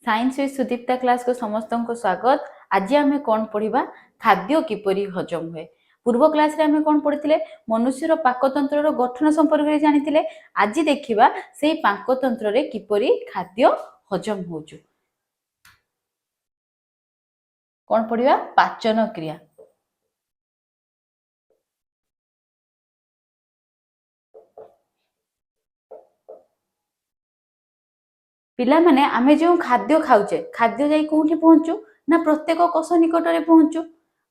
Science with Sudipta class को समस्त को स्वागत। आज आम कौन पढ़ा खाद्य किपरि हजम हुए। पूर्व क्लास रे आम कौन पढ़ी मनुष्यर पाकतंत्र गठन संपर्क में जानी। आज देखा से पाकतंत्र किपरि खाद्य हजम हो कौन पढ़ा पाचन क्रिया। पिला माने आमे जो खाद्य खाऊचे खाद्य जाई कोठी पहुंचू ना प्रत्येक कोष निकट में पहुंचू।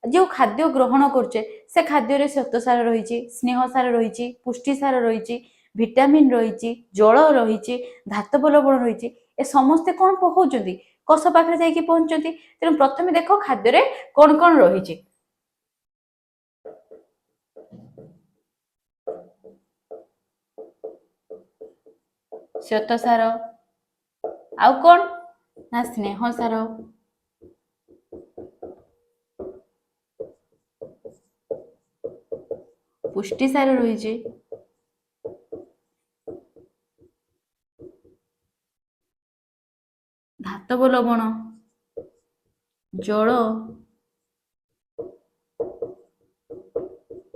जो खाद्य ग्रहण करछे से खाद्य रे श्वेतसार रही, स्नेहसार रही, पुष्टिसार रही, विटामिन रही, जल रही, धातव लवण रही। ए समस्ते कौन पहुंचती कोष पाखे जाइए पहुंचती। तेणु प्रथम देख खाद्य रे कौन कौन रही। श्वेतसार आउ कौन ना स्नेहसार, पुष्टिसार रही, धातव लवण, जल,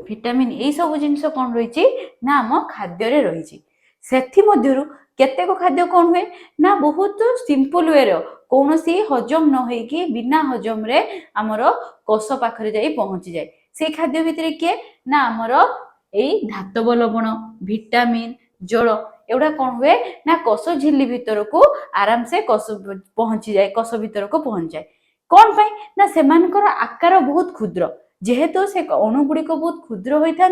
विटामिन यही सब जिनस कौन रही ना आम खाद्य रे रही। सेथि मध्यरु केतेक खाद्य कौन हुए ना बहुत सिंपल वे कौन सी हजम न होइकी बिना हजम रे आमर कोष पाखरे जाई पहुंची जाए। से खाद्य भितर किए ना आमर एई धातव लवण, विटामिन, जल एवढा कौन हुए ना कोष झिल्ली भितर को आराम से कोष पहुंची जाए, कोष भितर को पहुंच जाए। कौन पाई ना सेमानकर आकार बहुत क्षुद्र, जेहेतु से अणुगुड़िक बहुत क्षुद्र होता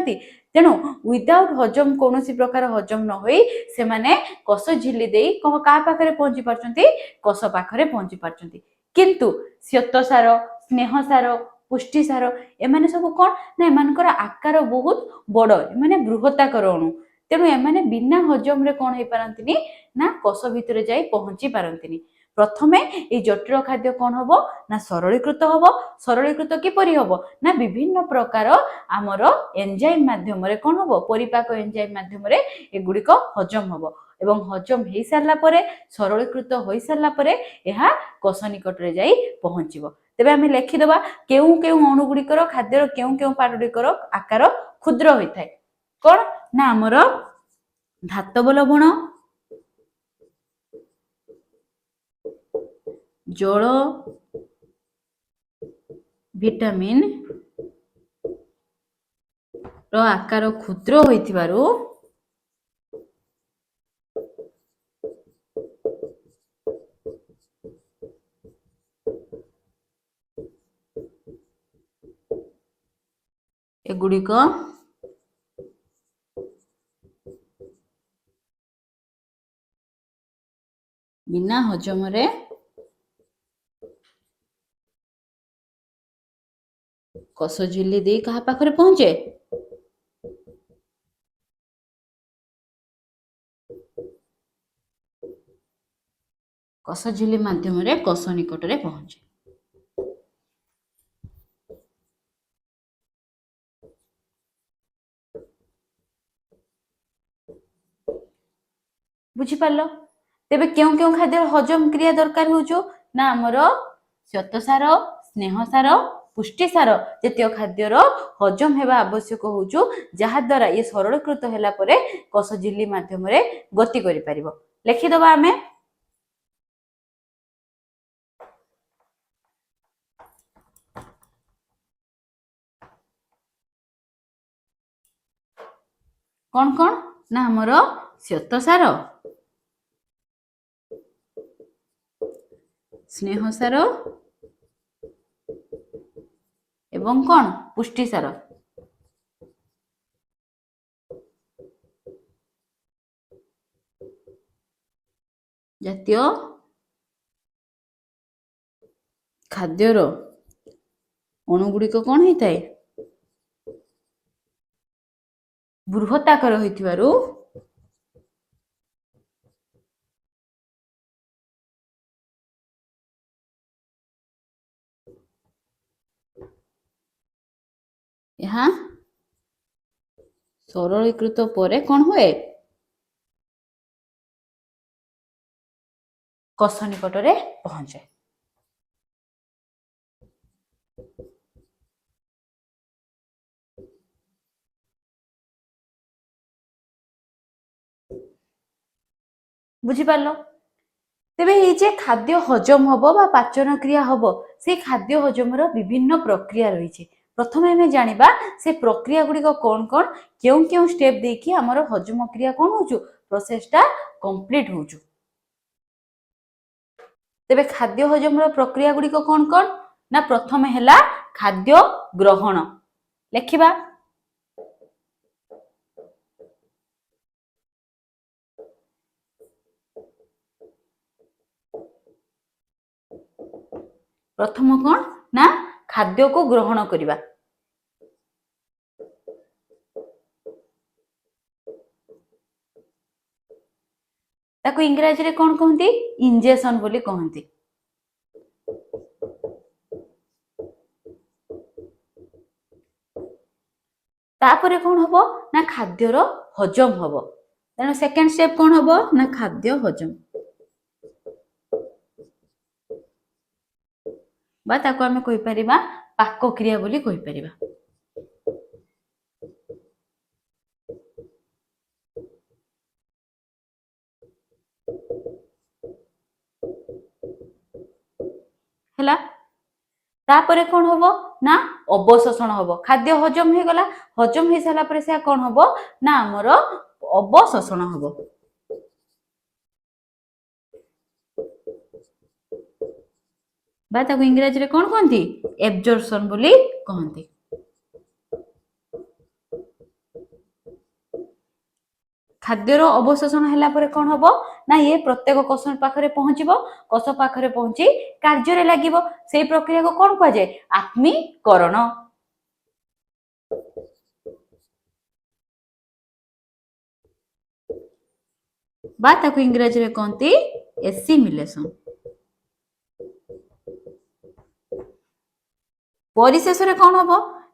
तेणु विदाउट हजम कौन प्रकार हजम न होई से माने कोष झिल्ली दे क्या पाखे पहुंची पार्टी कोष पाखे पहुंची पार्टी। किंतु श्वेतसार, स्नेहसार, पुष्टिसार एमाने सब कौन ना एमानकर आकार बहुत बड़, एमाने बृहत्ताकर अणु। तेणु एमाने बिना हजम रे कौन हो पारंतिनी ना कोष भितर जाई पहुंची पारंतिनी। प्रथमे ये जटिल खाद्य कौन हम ना सरलीकृत हम। सरलीकृत किपरि हम ना विभिन्न प्रकार आमर एंजाइम माध्यम रे कौन हम परिपाक एंजाइम माध्यम रे एगुड़िक हजम हम एवं हजम हो सारा परे सरलीकृत हो सारा परे यह कोष निकट रे जाई पहुंचीबो। तेबे आमे लिखिदबा केउ केउ अणुगुड़िकर खाद्यर केउ केउ पार्टगुड़िकर आकार क्षुद्र होइथाय। कौन ना आमर धातव लवण, जल, विटामिन रो आकार क्षुद्र होइथिबारु एगुड़िक बिना हजम रे कोष झिल्ली दे कहा पाखरे पहुंचे कोष झिल्ली माध्यम रे कोष निकट रे पहुंचे। बुझी पारलो। तेबे केउ केउ खाद्य हजम क्रिया दरकार होजो ना आमर श्वेतसार, स्नेहसार, पुष्टिसार जतिय खाद्यर हजम हेबा आवश्यक होजो, जहा द्वारा ये सरलीकृत होला परे कोष झिल्ली माध्यम रे गति करि परिबो। लिखि दबा आमे कौन कौन ना आमर श्वेतसार, स्नेहसार एवं कौन पुष्टिसार। जातीय खाद्यर अणुगुड़िक कौन होता है बृहत्ताकार होइथिबारु यहाँ सरलीकृत परे कौन हुए କଷ ନିକଟରେ ପହଞ୍ଚେ। ବୁଝିପାରିଲ? ତେବେ ଏଇ ଯେ ଖାଦ୍ୟ ହଜମ ହବ ବା ପାଚନ କ୍ରିୟା ହବ, ସେ ଖାଦ୍ୟ ହଜମର ବିଭିନ୍ନ ପ୍ରକ୍ରିୟା ରହିଛି। ପ୍ରଥମେ ଆମେ ଜାଣିବା ସେ ପ୍ରକ୍ରିୟା ଗୁଡିକ କଣ କଣ, କେଉଁ କେଉଁ ଷ୍ଟେପ ଦେଇକି ଆମର ହଜମ କ୍ରିୟା କଣ ହଉଛୁ, ପ୍ରୋସେସଟା କମ୍ପ୍ଲିଟ ହଉଛୁ। ତେବେ ଖାଦ୍ୟ ହଜମର ପ୍ରକ୍ରିୟା ଗୁଡିକ କଣ କଣ, ନା ପ୍ରଥମେ ହେଲା ଖାଦ୍ୟ ଗ୍ରହଣ। ଲେଖିବା, ପ୍ରଥମ କଣ ନା ଖାଦ୍ୟକୁ ଗ୍ରହଣ କରିବା। ତାକୁ ଇଂରାଜୀରେ କଣ କହନ୍ତି, ଇଞ୍ଜେକ୍ସନ ବୋଲି କହନ୍ତି। ତାପରେ କଣ ହବ ନା ଖାଦ୍ୟର ହଜମ ହବ। ତେଣୁ ସେକେଣ୍ଡ ଷ୍ଟେପ କଣ ହବ ନା ଖାଦ୍ୟ ହଜମ, ବା ତାକୁ ଆମେ କହିପାରିବା ପାକ କ୍ରିୟା ବୋଲି କହିପାରିବା। ହେଲା, ତାପରେ କଣ ହବ ନା ଅବଶୋଷଣ ହବ। ଖାଦ୍ୟ ହଜମ ହେଇଗଲା, ହଜମ ହେଇସାରିଲା ପରେ ସେ କଣ ହବ ନା ଆମର ଅବଶୋଷଣ ହବ। ବା ତାକୁ ଇଂରାଜୀରେ କଣ କହନ୍ତି, এবଜର୍ପସନ ବୋଲି କହନ୍ତି। ଖାଦ୍ୟର ଅବଶୋଷଣ ହେଲା ପରେ କଣ ହବ ନା ଇଏ ପ୍ରତ୍ୟେକ କୋଷ ପାଖରେ ପହଞ୍ଚିବ, କୋଷ ପାଖରେ ପହଞ୍ଚି କାର୍ଯ୍ୟରେ ଲାଗିବ। ସେଇ ପ୍ରକ୍ରିୟାକୁ କଣ କୁହାଯାଏ, ଆତ୍ମୀକରଣ। ବା ତାକୁ ଇଂରାଜୀରେ କହନ୍ତି ଏସିମିଲେସନ। ପରିଶେଷରେ କଣ ହବ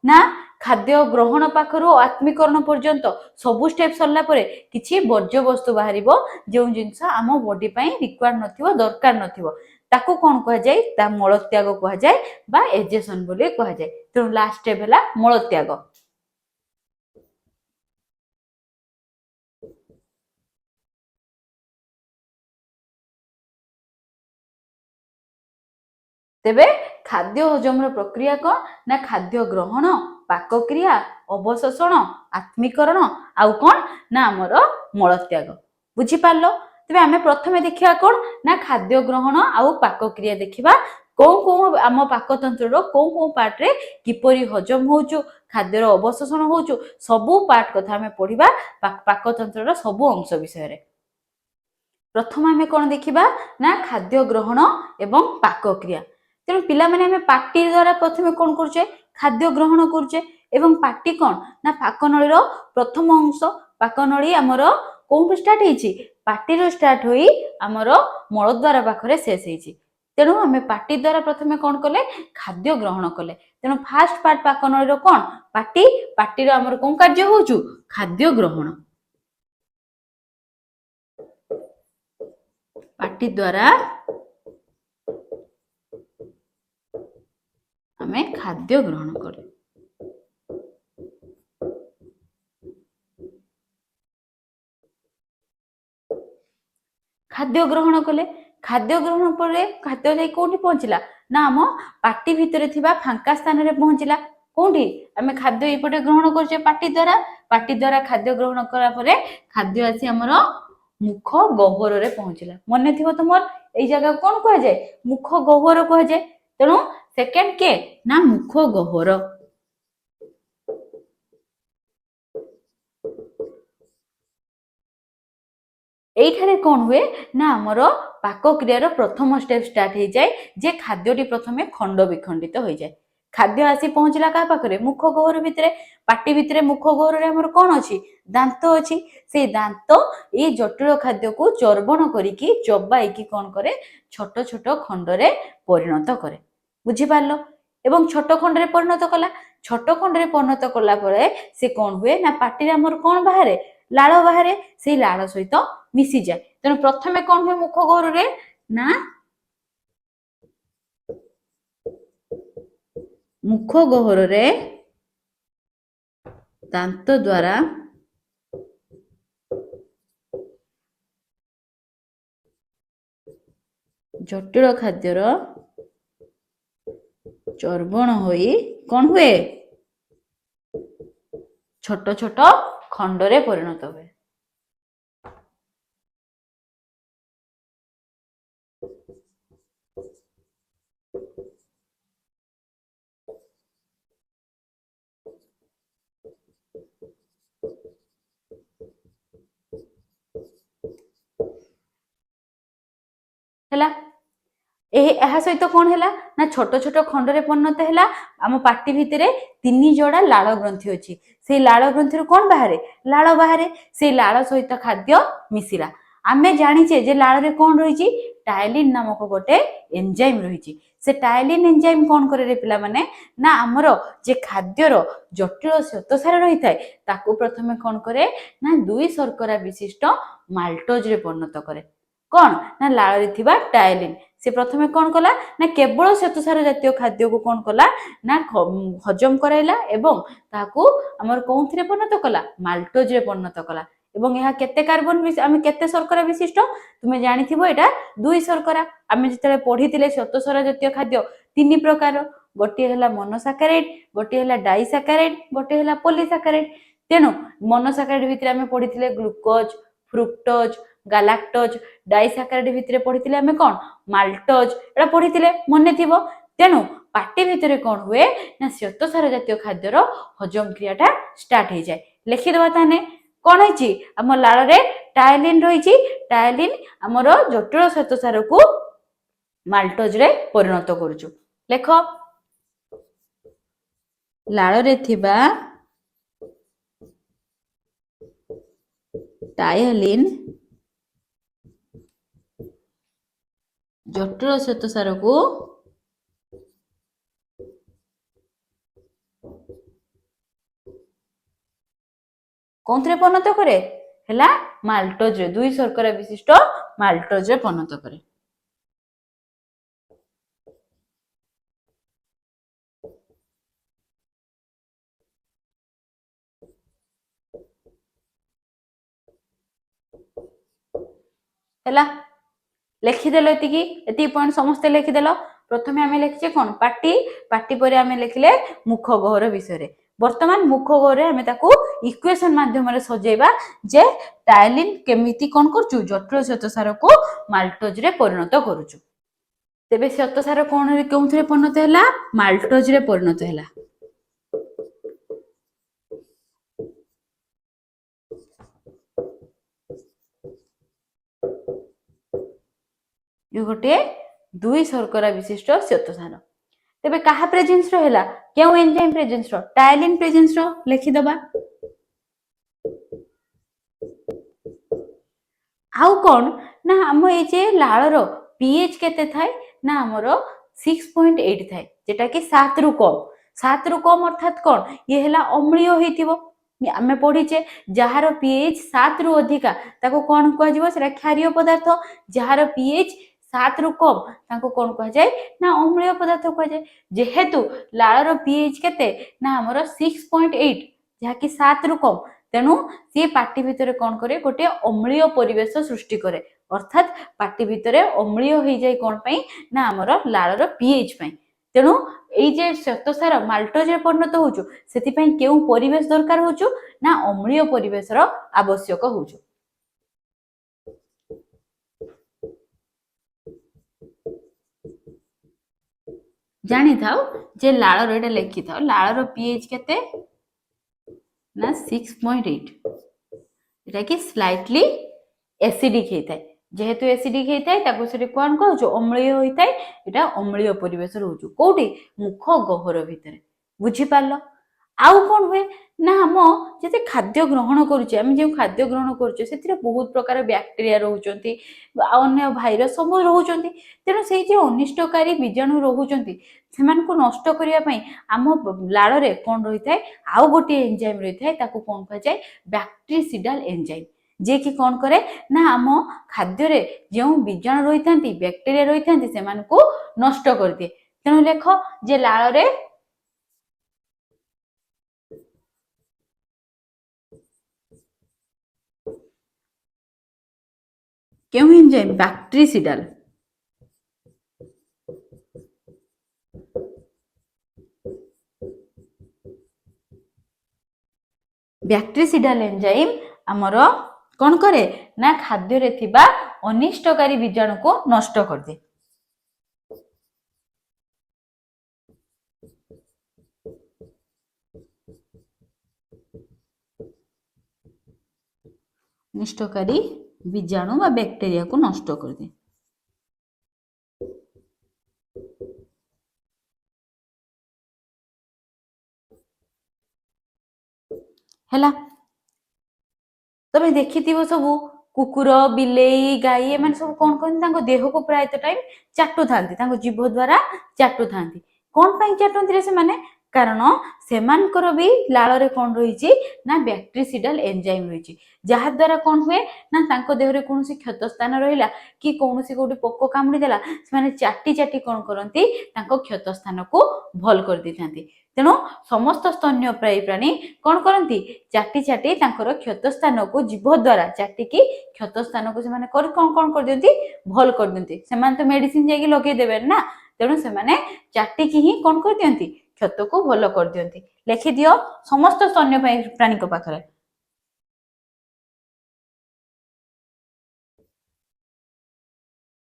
ନା ଖାଦ୍ୟ ଗ୍ରହଣ ପାଖରୁ ଆତ୍ମୀକରଣ ପର୍ଯ୍ୟନ୍ତ ସବୁ ଷ୍ଟେପ ସରିଲା ପରେ କିଛି ବର୍ଜ୍ୟବସ୍ତୁ ବାହାରିବ, ଯେଉଁ ଜିନିଷ ଆମ ବଡି ପାଇଁ ରିକ୍ୱାର୍ଡ ନଥିବ, ଦରକାର ନଥିବ। ତାକୁ କଣ କୁହାଯାଏ, ତା ମଳତ୍ୟାଗ କୁହାଯାଏ ବା ଏଜେସନ ବୋଲି କୁହାଯାଏ। ତେଣୁ ଲାଷ୍ଟ ଷ୍ଟେପ ହେଲା ମଳତ୍ୟାଗ। ତେବେ ଖାଦ୍ୟ ହଜମର ପ୍ରକ୍ରିୟା କଣ ନା ଖାଦ୍ୟ ଗ୍ରହଣ, ପାକ କ୍ରିୟା, ଅବଶୋଷଣ, ଆତ୍ମୀକରଣ, ଆଉ କଣ ନା ଆମର ମଳତ୍ୟାଗ। ବୁଝିପାରିଲ? ତେବେ ଆମେ ପ୍ରଥମେ ଦେଖିବା କଣ ନା ଖାଦ୍ୟ ଗ୍ରହଣ ଆଉ ପାକ କ୍ରିୟା ଦେଖିବା। କୋଉ କୋଉ ଆମ ପାକତନ୍ତ୍ରର କୋଉ କୋଉ ପାର୍ଟରେ କିପରି ହଜମ ହଉଛୁ, ଖାଦ୍ୟର ଅବଶୋଷଣ ହଉଛୁ, ସବୁ ପାର୍ଟ କଥା ଆମେ ପଢିବା, ପାକତନ୍ତ୍ରର ସବୁ ଅଂଶ ବିଷୟରେ। ପ୍ରଥମେ ଆମେ କଣ ଦେଖିବା ନା ଖାଦ୍ୟ ଗ୍ରହଣ ଏବଂ ପାକ କ୍ରିୟା। ତେଣୁ ପିଲାମାନେ ଆମେ ପାଟି ଦ୍ୱାରା ପ୍ରଥମେ କଣ କରୁଛେ, ଖାଦ୍ୟ ଗ୍ରହଣ କରୁଛେ। ଏବଂ ପାଟି କଣ ନା ପାକନଳୀର ପ୍ରଥମ ଅଂଶ। ପାକନଳୀ ଆମର କୋଉଠୁ ଷ୍ଟାର୍ଟ ହେଇଛି, ପାଟିରୁ ଷ୍ଟାର୍ଟ ହୋଇ ଆମର ମଳଦ୍ୱାର ପାଖରେ ଶେଷ ହେଇଛି। ତେଣୁ ଆମେ ପାଟି ଦ୍ୱାରା ପ୍ରଥମେ କଣ କଲେ, ଖାଦ୍ୟ ଗ୍ରହଣ କଲେ। ତେଣୁ ଫାଷ୍ଟ ପାର୍ଟ ପାକନଳୀର କଣ, ପାଟି। ପାଟିର ଆମର କୋଉ କାର୍ଯ୍ୟ ହଉଛୁ, ଖାଦ୍ୟ ଗ୍ରହଣ। ପାଟି ଦ୍ୱାରା ଆମେ ଖାଦ୍ୟ ଗ୍ରହଣ କଲେ। ଖାଦ୍ୟ ଗ୍ରହଣ କଲେ, ଖାଦ୍ୟ ଗ୍ରହଣ ପରେ ଖାଦ୍ୟ ଯାଇ କୋଉଠି ପହଞ୍ଚିଲା ନା ଆମ ପାଟି ଭିତରେ ଥିବା ଫାଙ୍କା ସ୍ଥାନରେ ପହଞ୍ଚିଲା। କୋଉଠି, ଆମେ ଖାଦ୍ୟ ଏଇପଟେ ଗ୍ରହଣ କରୁଛେ ପାଟି ଦ୍ୱାରା। ପାଟି ଦ୍ୱାରା ଖାଦ୍ୟ ଗ୍ରହଣ କଲା ପରେ ଖାଦ୍ୟ ଆସି ଆମର ମୁଖ ଗହ୍ୱରରେ ପହଞ୍ଚିଲା। ମନେ ଥିବ ତୁମର, ଏଇ ଜାଗାକୁ କଣ କୁହାଯାଏ, ମୁଖ ଗହ୍ୱର କୁହାଯାଏ। ତେଣୁ ସେକେଣ୍ଡ କେ ନା ମୁଖ ଗହ୍ୱର। এইখানে কোন হুଏ না ଆମର ପାକ କ୍ରିୟାର ପ୍ରଥମ ଷ୍ଟେପ ଷ୍ଟାର୍ଟ ହେଇଯାଏ, ଯେ ଖାଦ୍ୟଟି ପ୍ରଥମେ ଖଣ୍ଡ ବିଖଣ୍ଡିତ ହୋଇଯାଏ। ଖାଦ୍ୟ ଆସି ପହଞ୍ଚିଲା କାହା ପାଖରେ, ମୁଖ ଗହ୍ୱର ଭିତରେ। ପାଟି ଭିତରେ ମୁଖ ଗହ୍ୱରରେ ଆମର କଣ ଅଛି, ଦାନ୍ତ ଅଛି। ସେଇ ଦାନ୍ତ ଏଇ ଜଟିଳ ଖାଦ୍ୟକୁ ଚର୍ବଣ କରିକି ଚୋବାଇକି କଣ କରେ, ଛୋଟ ଛୋଟ ଖଣ୍ଡରେ ପରିଣତ କରେ। ବୁଝିପାରିଲ? ଏବଂ ଛୋଟ ଖଣ୍ଡରେ ପରିଣତ କଲା। ଛୋଟ ଖଣ୍ଡରେ ପରିଣତ କଲା ପରେ ସେ କଣ ହୁଏ ନା ପାଟିରେ ଆମର କଣ ବାହାରେ, ଲାଳ ବାହାରେ। ସେଇ ଲାଳ ସହିତ ମିଶିଯାଏ। ତେଣୁ ପ୍ରଥମେ କଣ ହୁଏ ମୁଖ ଗହ୍ୱରରେ ନା ମୁଖ ଗହ୍ୱରରେ ଦାନ୍ତ ଦ୍ୱାରା ଜଟିଳ ଖାଦ୍ୟର ଚର୍ବଣ ହୋଇ କଣ ହୁଏ? ଛୋଟ ଛୋଟ ଖଣ୍ଡରେ ପରିଣତ ହୁଏ। ହେଲା ଏହା ସହିତ କଣ ହେଲା ନା ଛୋଟ ଛୋଟ ଖଣ୍ଡରେ ପରିଣତ ହେଲା। ଆମ ପାଟି ଭିତରେ 3 ଯୋଡ଼ା ଲାଳ ଗ୍ରନ୍ଥି ଅଛି। ସେଇ ଲାଳ ଗ୍ରନ୍ଥିରୁ କଣ ବାହାରେ? ଲାଳ ବାହାରେ। ସେଇ ଲାଳ ସହିତ ଖାଦ୍ୟ ମିଶିଲା। ଆମେ ଜାଣିଛେ ଯେ ଲାଳରେ କଣ ରହିଛି? ଟାଇଲିନ ନାମକ ଗୋଟେ ଏନଜାଇମ ରହିଛି। ସେ ଟାଇଲିନ ଏନଜାଇମ କଣ କରେ ରେ ପିଲାମାନେ? ନା ଆମର ଯେ ଖାଦ୍ୟର ଜଟିଳ ଶ୍ୱେତସାର ରହିଥାଏ ତାକୁ ପ୍ରଥମେ କଣ କରେ? ନା 2 ଶର୍କରା ବିଶିଷ୍ଟ ମାଲ୍ଟୋଜରେ ପରିଣତ କରେ। କଣ? ନା ଲାଳରେ ଥିବା ଟାଇଲିନ। ସେ ପ୍ରଥମେ କଣ କଲା? ନା କେବଳ ଶ୍ୱେତସାର ଜାତୀୟ ଖାଦ୍ୟକୁ କଣ କଲା? ନା ହଜମ କରାଇଲା ଏବଂ ତାହାକୁ ଆମର କୋଉଥିରେ ପରିଣତ କଲା? ମାଲ୍ଟୋଜରେ ପରିଣତ କଲା। ଏବଂ ଏହା କେତେ କାର୍ବନ ଆମେ କେତେ ଶର୍କରା ବିଶିଷ୍ଟ? ତୁମେ ଜାଣିଥିବ ଏଟା 2 ଶର୍କରା। ଆମେ ଯେତେବେଳେ ପଢିଥିଲେ ଶ୍ୱେତସାର ଜାତୀୟ ଖାଦ୍ୟ 3 ପ୍ରକାର। ଗୋଟିଏ ହେଲା ମନୋସାକାରାଇଡ, ଗୋଟିଏ ହେଲା ଡାଇସାକାରାଇଡ, ଗୋଟିଏ ହେଲା ପଲିସାକାରାଇଡ। ତେଣୁ ମନୋସାକାରାଇଡ ଭିତରେ ଆମେ ପଢିଥିଲେ ଗ୍ଲୁକୋଜ, ଫ୍ରୁକ୍ଟୋଜ, ଗାଲାକ୍ଟୋଜ। ଡାଇସାକାରାଇଡ ଭିତରେ ପଢିଥିଲେ ଆମେ କଣ? ମାଲ୍ଟୋଜ। ଏଟା ପଢିଥିଲେ ମନେ ଥିବ। ତେଣୁ ପାଟି ଭିତରେ କଣ ହୁଏ? ନା ଶ୍ୱେତସାର ଜାତୀୟ ଖାଦ୍ୟର ହଜମ କ୍ରିୟାଟା ଷ୍ଟାର୍ଟ ହେଇଯାଏ। ଲେଖିଦେବା ତାହେଲେ କଣ ହେଇଛି? ଆମ ଲାଳରେ ଟାଇଲିନ ରହିଛି। ଟାଇଲିନ ଆମର ଜଟିଳ ଶ୍ୱେତସାରକୁ ମାଲ୍ଟୋଜରେ ପରିଣତ କରୁଛୁ। ଲେଖ ଲାଳରେ ଥିବା ଟାଇଲିନ ଜଟିଳ ଶ୍ୱେତସାରକୁ କୋଉଥିରେ ପରିଣତ କରେ? ହେଲା ମାଲ୍ଟୋଜରେ। 2 ଶର୍କରା ବିଶିଷ୍ଟ ମାଲ୍ଟୋଜରେ ପରିଣତ କରେ। ହେଲା ଲେଖିଦେଲ ଏତିକି ପଏଣ୍ଟ ସମସ୍ତେ ଲେଖିଦେଲ। ପ୍ରଥମେ ଆମେ ଲେଖିଛେ କଣ? ପାଟି। ପାଟି ପରେ ଆମେ ଲେଖିଲେ ମୁଖ ଗହ୍ୱର ବିଷୟରେ। ବର୍ତ୍ତମାନ ମୁଖ ଗହ୍ୱରରେ ଆମେ ତାକୁ ଇକ୍ୱେସନ ମାଧ୍ୟମରେ ସଜେଇବା ଯେ ଟାଇଲିନ କେମିତି କଣ କରୁଛୁ? ଜଟିଳ ଶ୍ୱେତସାରକୁ ମାଲ୍ଟୋଜରେ ପରିଣତ କରୁଛୁ। ତେବେ ଶ୍ୱେତସାର କଣ କେଉଁଥିରେ ପରିଣତ ହେଲା? ମାଲ୍ଟୋଜରେ ପରିଣତ ହେଲା। ଗୋଟିଏ 2 ଶର୍କରା ବିଶିଷ୍ଟ ଶ୍ୱେତସାର। ତେବେ କାହା ପ୍ରେଜେନ୍ସ ର ହେଲା? କେଉଁ ଏନଜାଇମ ପ୍ରେଜେନ୍ସ ର? ଟାଇଲିନ ପ୍ରେଜେନ୍ସ ର। ଲେଖିଦବା। ଆଉ କଣ? ନା ଆମ ଏଇ ଯେ ଲାଳର pH କେତେ ଥାଏ? ନା ଆମର 6.8 ଥାଏ, যেটা କି 7 ରୁ କମ। 7 ରୁ କମ ଅର୍ଥାତ କଣ? ଇଏ ହେଲା ଅମ୍ଳୀୟ ହେଇଥିବ। ଆମେ ପଢିଛେ ଯାହାର pH 7 ରୁ ଅଧିକା ତାକୁ କଣ କୁହାଯିବ? ସେଟା କ୍ଷାରୀୟ ପଦାର୍ଥ। ଯାହାର pH 7 ରୁ କମ ତାକୁ କଣ କୁହାଯାଏ? ନା ଅମ୍ଳୀୟ ପଦାର୍ଥ କୁହାଯାଏ। ଯେହେତୁ ଲାଳର pH କେତେ? ନା ଆମର 6.8, ଯାହାକି 7 ରୁ କମ। ତେଣୁ ସିଏ ପାଟି ଭିତରେ କଣ କରେ? ଗୋଟିଏ ଅମ୍ଳୀୟ ପରିବେଶ ସୃଷ୍ଟି କରେ। ଅର୍ଥାତ ପାଟି ଭିତରେ ଅମ୍ଳୀୟ ହେଇଯାଏ କଣ ପାଇଁ? ନା ଆମର ଲାଳର pH ପାଇଁ। ତେଣୁ ଏଇ ଯେ ଶ୍ୱେତସାର ମାଲ୍ଟୋଜରେ ପରିଣତ ହଉଛୁ ସେଥିପାଇଁ କେଉଁ ପରିବେଶ ଦରକାର ହଉଛୁ? ନା ଅମ୍ଳୀୟ ପରିବେଶର ଆବଶ୍ୟକ ହଉଛୁ। ଜାଣିଥାଉ ଯେ ଲାଳର ଏଟା ଲେଖିଥାଉ ଲାଳର pH କେତେ? ନା 6.8, এটা কি স্লাইটলি এসিডিক ହେଇଥାଏ। যেহেতু এসিডিক ହେଇଥାଏ ତାକୁ ସେଠି କଣ କହୁଛୁ? ଅମ୍ଳୀୟ ହୋଇଥାଏ। এটা ଅମ୍ଳୀୟ ପରିବେଶ ରହୁଛୁ କୋଉଠି? ମୁଖ ଗହ୍ୱର ଭିତରେ। ବୁଝିପାରିଲ? ଆଉ କଣ ହୁଏ? ନା ଆମ ଯେତେ ଖାଦ୍ୟ ଗ୍ରହଣ କରୁଛେ, ଆମେ ଯେଉଁ ଖାଦ୍ୟ ଗ୍ରହଣ କରୁଛେ ସେଥିରେ ବହୁତ ପ୍ରକାର ବ୍ୟାକ୍ଟେରିଆ ରହୁଛନ୍ତି, ଅନ୍ୟ ଭାଇରସ ସବୁ ରହୁଛନ୍ତି। ତେଣୁ ସେଇ ଯେ ଅନିଷ୍ଟକାରୀ ବୀଜାଣୁ ରହୁଛନ୍ତି ସେମାନଙ୍କୁ ନଷ୍ଟ କରିବା ପାଇଁ ଆମ ଲାଳରେ କଣ ରହିଥାଏ? ଆଉ ଗୋଟିଏ ଏନଜାଇମ ରହିଥାଏ, ତାକୁ କଣ କୁହାଯାଏ? ବ୍ୟାକ୍ଟେରିସିଡାଲ ଏନଜାଇମ। जे कि कौन करे ना आम खाद्य जो बीजाणु रही था बैक्टेरिया रही था से नष्ट कर दिए। तेणु लेख जे लाल रे क्यों एंजाइम बैक्टेरिसिडाल बैक्टेरिसिडाल एंजाइम आमर कौन करे ना खाद्य रे थिबा अनिष्टकारी बीजाणु को नष्ट कर दे। अनिष्टकारी बीजाणु बा बैक्टेरिया को नष्ट कर दे। हैला तमे देखिथिबो सबू कुकुर बिलेई गाई एम सब कौन कहते देह को प्रायत टाइम चाटू था जीभ द्वारा चाटू था कौन पाई चाटुंती से माने कारण सेमानकर भी लाल रे कौन रही ना बैक्टेरिसिडाल एंजाइम रही जहा द्वारा कौन हुए ना तांको देह रे कोनोसी क्षत स्थान रहिला कि कोनोसी गोटे पोक कामुड़ी देला से माने चाटी चाटी कौन करती तांको क्षत स्थान को भल कर देथांती। तेणु समस्त स्तन्य प्राणी कौन करती चाटी चाटी तांकर क्षत स्थान को जीभ द्वारा चाटिकी क्षत स्थान को से कौन कौन कर दियंती भल कर दियंती। सेमान तो मेडिसिन जाके लगे देबे ना तेणु से माने चाटिकी ही कौन कर दियंती क्षत को भल कर दियंती। लिखि दियो समस्त स्तन्य प्राणी को पाखरे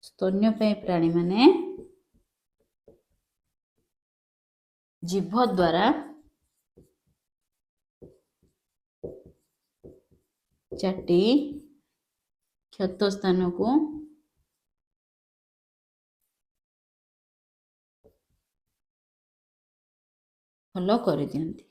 स्तन्य प्राणी माने जीभ द्वारा चाटी क्षत स्थान को भल कर दियंती।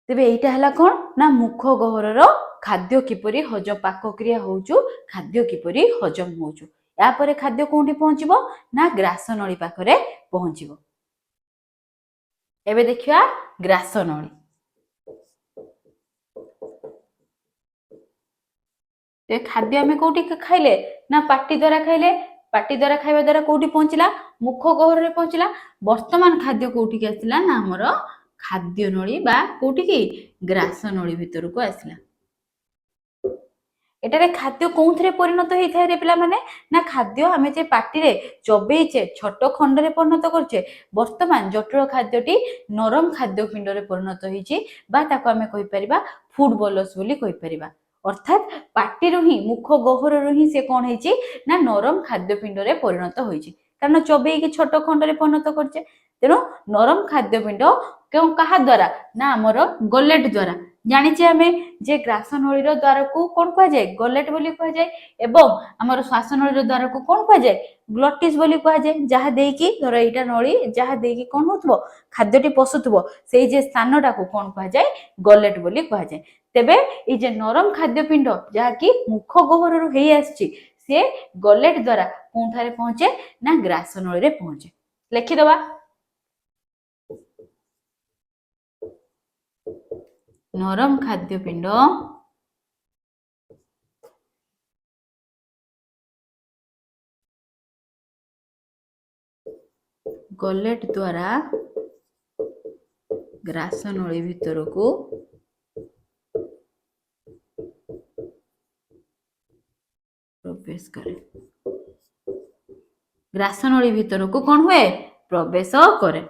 तेबे एटा हला कोन ना मुख गहरर खाद्य किपरि हजम पाकक्रिया होउचु खाद्य किपरि हजम होउचु या परे खाद्य कोंठी पहुंचीबो ना ग्रासनळी पाखरे पहुंचीबो। एबे देखिया ग्रासनळी ते खाद्य आमे कोठी खाइले ना पाटी द्वारा खाइले पाटी द्वारा खाइबा द्वारा कोठी पहुंचला मुख गहर रे पहुंचला वर्तमान खाद्य कोठी के आसिला ना हमर खाद्य नळी बा कोठी की ग्रासनळी भीतर को आसिला। एटारे खाद्य कौंथरे परिणत होई थाए रे पिला माने ना खाद्य आमे जे पाटी रे चबेइचे छोट खंड रे परिणत करछे वर्तमान जटिल खाद्यटी नरम खाद्य पिंड रे परिणत होईची बा ताको आमे कहि परिबा फूड बोलस बोली कहि परिबा। अर्थात पाटी रु ही मुख गहर रु ही से कोन हेची ना नरम खाद्य पिंड रे परिणत होईची कारण चबेई की छोट खंड रे परिणत करछे। तेनो नरम खाद्य पिंड क्यों कहा द्वारा ना हमर गलेट द्वारा जानिचे आमे जे ग्रासनळी रो द्वार को कोन कह जाय गलेट बोली कह जाय एवं हमर श्वासनळी रो द्वार को कोन कह जाय ग्लटिस बोली कह जाय जहा देकी धर एटा नळी जहा देकी कोन होतबो खाद्यटी पसुतबो सेई जे स्थानटा को कोन कह जाय गलेट बोली कह जाय। तेबे ए जे नरम खाद्य पिंड जहा की मुख गहर रु हेई आछि से गलेट द्वारा कोनठारे पहुंचे ना ग्रासनळी रे पहुंचे। लिखि दबा नरम खाद्य पिंड गलेट द्वारा ग्रासनळी भीतर को प्रवेश करे ग्रासनळी भीतर को कौन हुए प्रवेश करे।